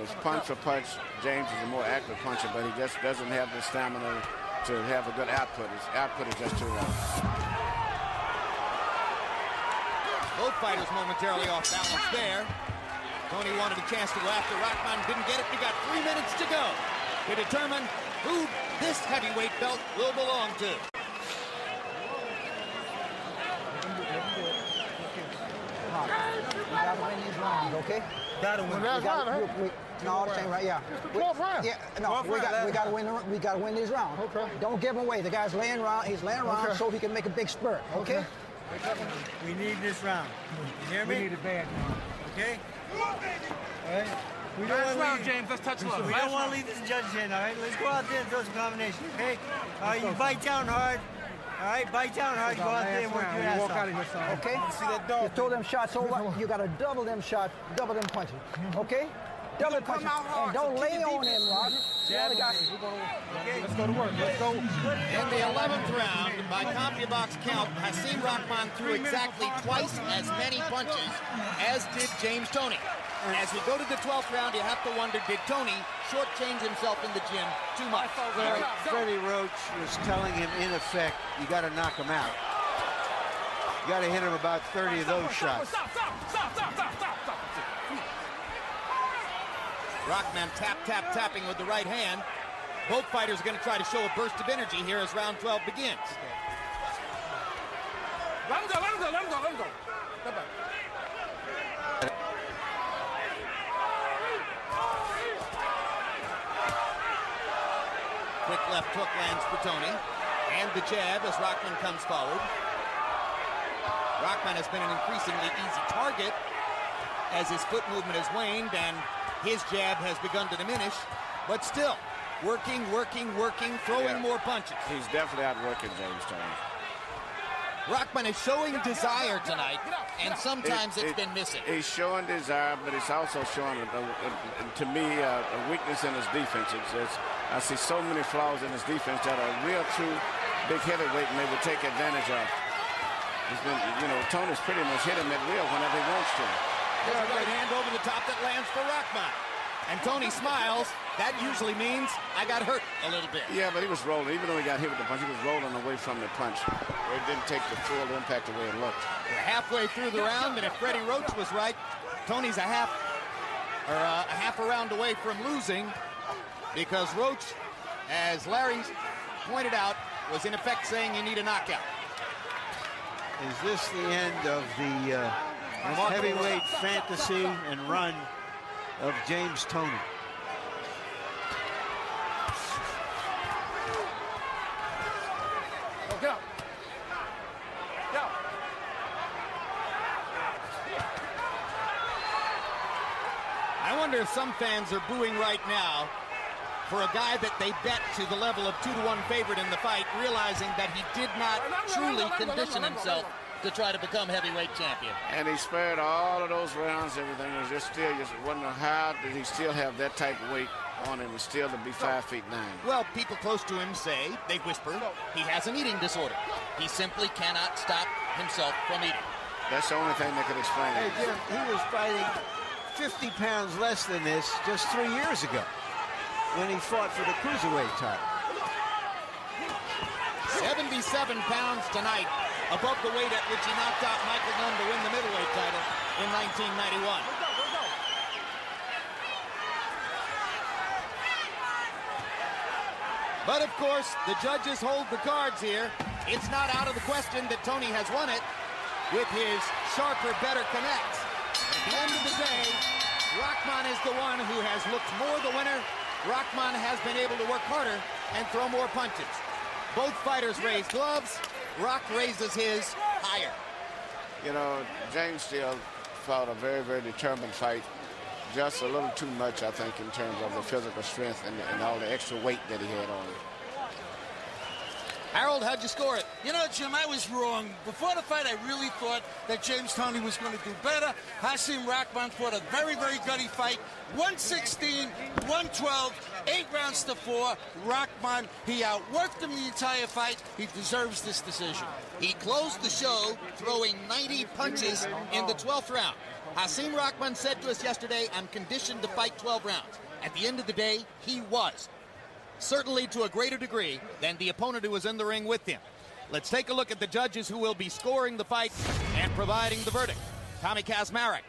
It's punch for punch. James is a more active puncher, but he just doesn't have the stamina to have a good output. His output is just too low. Both fighters momentarily off balance there. Toney wanted a chance to go after Rahman, didn't get it. We got 3 minutes to go to determine who this heavyweight belt will belong to. We gotta win these rounds, okay? Gotta win. No, this ain't right. Yeah. 12 rounds. Yeah. No, we gotta win. We gotta win these rounds. Okay. Don't give him away. The guy's laying around. He's laying around so he can make a big spurt. Okay. We need this round. You hear me? We need it bad. Okay? All right? We don't Last want round, James. Let's touch love. We don't want to leave this judge's hand, all right? Let's go out there and throw some combinations, okay? You bite down hard. All right? Bite down hard. Go out there and work your ass off. Okay? See that dog? You throw them shots over. You gotta double them shots, double them punches. Okay? Double punches. And don't lay on him, Roger. Let's go to work. Let's go. In the 11th round, by CompuBox count, Hasim Rahman threw exactly twice as many punches as did James Toney. As we go to the 12th round, you have to wonder, did Toney shortchange himself in the gym too much? Well, Freddie Roach was telling him, in effect, you got to knock him out. You got to hit him about 30 of those shots. Rahman tapping with the right hand. Both fighters are going to try to show a burst of energy here as round 12 begins. Let him go. Come back. Quick left hook lands for Toney. And the jab as Rahman comes forward. Rahman has been an increasingly easy target as his foot movement has waned and his jab has begun to diminish, but still working, throwing more punches. He's definitely outworking James Toney. Rahman is showing desire tonight, and sometimes it's been missing. He's showing desire, but he's also showing, to me, a weakness in his defense. I see so many flaws in his defense that a real, true big heavyweight may would take advantage of. He's been, Tony's pretty much hit him at will whenever he wants to. There's a right hand over the top that lands for Rahman. And Toney smiles. That usually means I got hurt a little bit. Yeah, but he was rolling. Even though he got hit with the punch, he was rolling away from the punch. It didn't take the full impact the way it looked. We're halfway through the round, and if Freddie Roach was right, Tony's a half a round away from losing, because Roach, as Larry pointed out, was in effect saying you need a knockout. Is this the end of the heavyweight fantasy and run of James Toney? Go. Go. I wonder if some fans are booing right now for a guy that they bet to the level of 2-to-1 favorite in the fight, realizing that he did not truly condition himself to try to become heavyweight champion. And he spared all of those rounds, everything. It was just wondering how did he still have that type of weight on him and still to be 5'9". Well, people close to him say, they whisper, he has an eating disorder. He simply cannot stop himself from eating. That's the only thing that could explain it. Hey, Jim, he was fighting 50 pounds less than this just 3 years ago when he fought for the cruiserweight title. 77 pounds tonight, above the weight at which he knocked out Michael Nunn to win the middleweight title in 1991. But of course, the judges hold the cards here. It's not out of the question that Toney has won it with his sharper, better connects. At the end of the day, Rahman is the one who has looked more the winner. Rahman has been able to work harder and throw more punches. Both fighters raise gloves. Rock raises his higher. James still fought a very, very determined fight. Just a little too much, I think, in terms of the physical strength and all the extra weight that he had on him. Harold, how'd you score it? Jim, I was wrong. Before the fight, I really thought that James Toney was going to do better. Hasim Rahman fought a very, very gutty fight. 116, 112, 8 rounds to 4. Rahman, he outworked him the entire fight. He deserves this decision. He closed the show throwing 90 punches in the 12th round. Hasim Rahman said to us yesterday, I'm conditioned to fight 12 rounds. At the end of the day, he was. Certainly to a greater degree than the opponent who was in the ring with him. Let's take a look at the judges who will be scoring the fight and providing the verdict. Tommy Kaczmarek,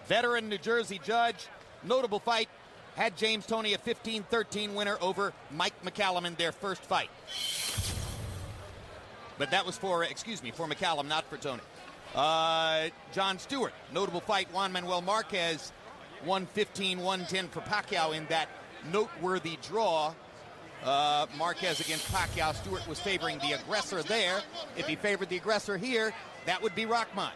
veteran New Jersey judge, notable fight, had James Toney a 15-13 winner over Mike McCallum in their first fight. But that was for McCallum, not for Toney. John Stewart, notable fight, Juan Manuel Marquez, 115-110 for Pacquiao in that noteworthy draw. Marquez against Pacquiao. Stewart was favoring the aggressor there. If he favored the aggressor here, that would be Rahman.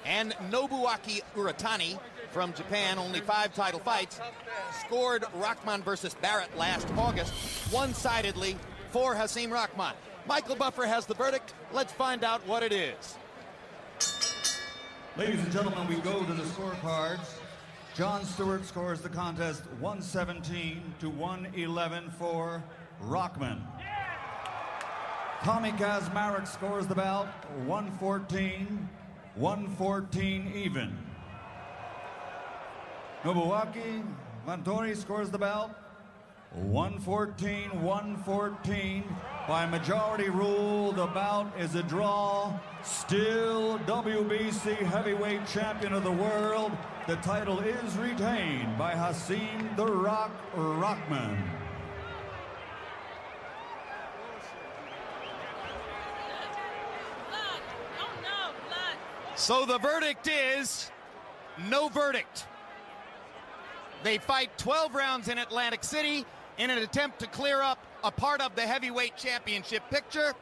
And Nobuaki Uratani from Japan, only 5 title fights, scored Rahman versus Barrett last August, one-sidedly for Hasim Rahman. Michael Buffer has the verdict. Let's find out what it is. Ladies and gentlemen, we go to the scorecards. John Stewart scores the contest 117-111 for Rahman. Tommy Kaczmarek scores the bout 114 even. Nobuaki Toney scores the bout 114. By majority rule, the bout is a draw. Still WBC Heavyweight Champion of the World. The title is retained by Hasim "The Rock" Rahman. So the verdict is no verdict. They fight 12 rounds in Atlantic City in an attempt to clear up a part of the heavyweight championship picture,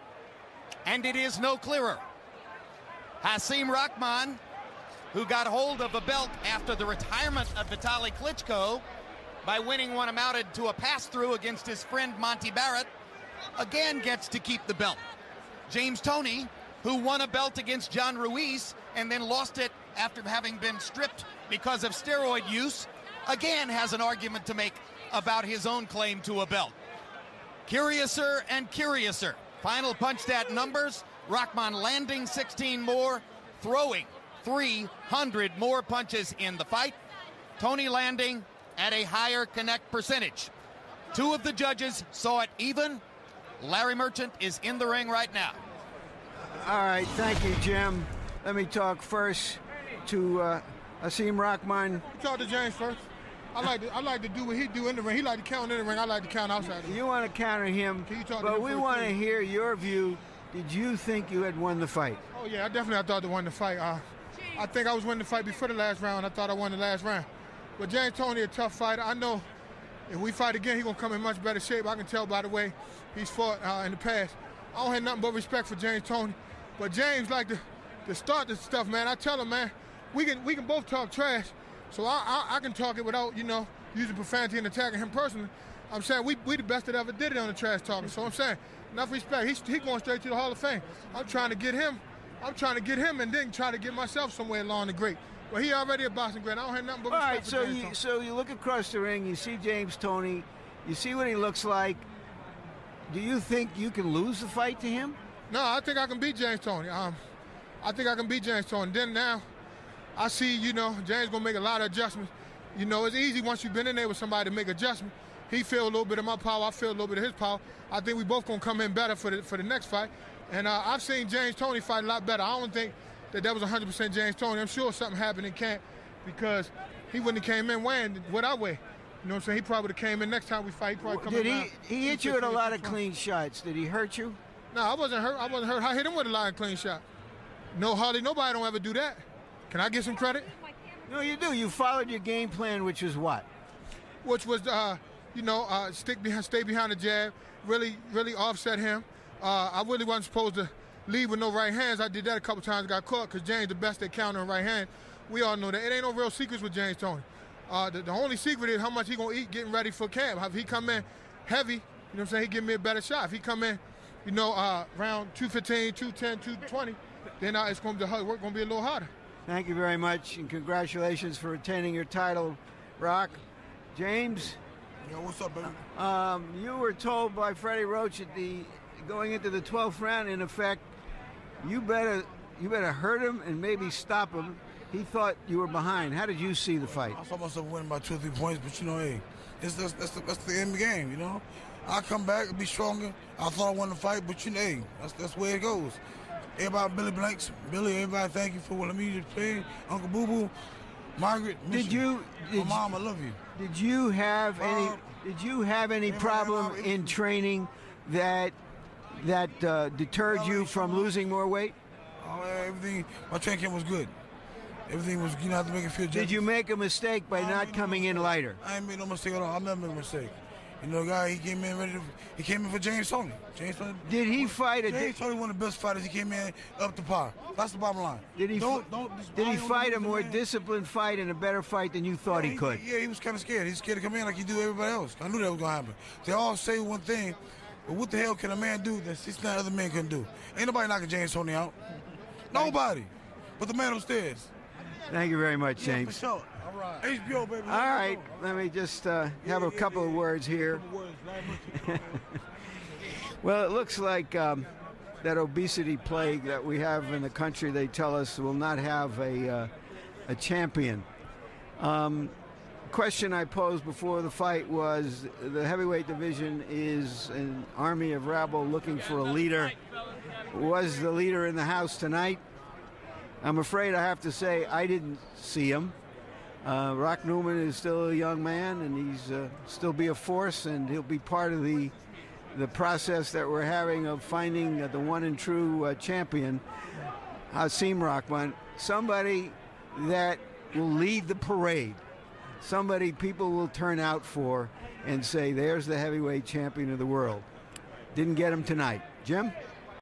and it is no clearer. Hasim Rahman, who got hold of a belt after the retirement of Vitaly Klitschko by winning one amounted to a pass-through against his friend Monty Barrett, again gets to keep the belt. James Toney, who won a belt against John Ruiz and then lost it after having been stripped because of steroid use, again has an argument to make about his own claim to a belt. Curiouser and curiouser. Final punch stat numbers: Rahman landing 16 more, throwing 300 more punches in the fight. Toney landing at a higher connect percentage. Two of the judges saw it even. Larry Merchant is in the ring right now. All right, thank you, Jim. Let me talk first to Hasim Rahman. Talk to James first. I like to do what he do in the ring. He like to count in the ring. I like to count outside the ring. You want to counter him, but we want to hear your view. Did you think you had won the fight? Oh, yeah, I thought I won the fight. I think I was winning the fight before the last round. I thought I won the last round. But James Toney, a tough fighter. I know if we fight again, he's going to come in much better shape. I can tell by the way he's fought in the past. I don't have nothing but respect for James Toney. But James like to start this stuff, man. I tell him, man, we can both talk trash. So I can talk it without, using profanity and attacking him personally. I'm saying we the best that ever did it on the trash talking. So I'm saying, enough respect. He's going straight to the Hall of Fame. I'm trying to get him and then try to get myself somewhere along the great. But he already a boxing great. I don't have nothing but respect for James Toney. So you look across the ring, you see James Toney, you see what he looks like. Do you think you can lose the fight to him? No, I think I can beat James Toney. I think I can beat James Toney. Then now, I see, James gonna make a lot of adjustments. It's easy once you've been in there with somebody to make adjustments. He feel a little bit of my power, I feel a little bit of his power. I think we both gonna come in better for the next fight. And I've seen James Toney fight a lot better. I don't think that was 100% James Toney. I'm sure something happened in camp because he wouldn't have came in weighing what I weigh. You know what I'm saying? He probably would have came in next time we fight. He probably come Did in. He hit you with a lot of clean shots. Did he hurt you? No, I wasn't hurt. I hit him with a lot of clean shots. No, Harley, nobody don't ever do that. Can I get some credit? No, you do. You followed your game plan, which was what? Which was, stay behind the jab, really offset him. I really wasn't supposed to lead with no right hands. I did that a couple times, got caught because James the best at countering right hand. We all know that. It ain't no real secrets with James Toney. The only secret is how much he gonna eat getting ready for camp. If he come in heavy, he give me a better shot. If he come in, round 215, 210, 220, then the work gonna be a little harder. Thank you very much, and congratulations for retaining your title, Rock. James? Yo, what's up, baby? You were told by Freddie Roach going into the 12th round, in effect, you better hurt him and maybe stop him. He thought you were behind. How did you see the fight? I saw myself winning by 2 or 3 points, but hey, that's the end of the game, I come back and be stronger. I thought I won the fight, but hey, that's where it goes. Everybody, Billy Blanks, everybody, thank you for letting me play. Uncle Boo Boo, Margaret, my mom, I love you. Did you have any problem in training that deterred you from losing more weight? Everything, my training camp was good. Everything was, you have to make it feel. Did you make a mistake by not coming in lighter? I ain't made no mistake at all. I never made a mistake. Guy, he came in he came in for James Toney. Did he fight James Toney, one of the best fighters. He came in up to par. That's the bottom line. Did he fight a more disciplined fight and a better fight than you thought he could? Yeah, he was kind of scared. He's scared to come in like he do everybody else. I knew that was going to happen. They all say one thing, but what the hell can a man do that 69 other men couldn't do? Ain't nobody knocking James Toney out. Nobody. But the man upstairs. Thank you very much, James. Yeah, for sure. All right. HBO, baby. All right. Let me just have a couple of words here. Well, it looks like that obesity plague that we have in the country, they tell us, will not have a champion. Question I posed before the fight was, the heavyweight division is an army of rabble looking for a leader. Was the leader in the house tonight? I'm afraid I have to say I didn't see him. Rock Newman is still a young man, and he's still be a force, and he'll be part of the process that we're having of finding the one and true champion, Hasim Rahman, somebody that will lead the parade, somebody people will turn out for and say, there's the heavyweight champion of the world. Didn't get him tonight. Jim?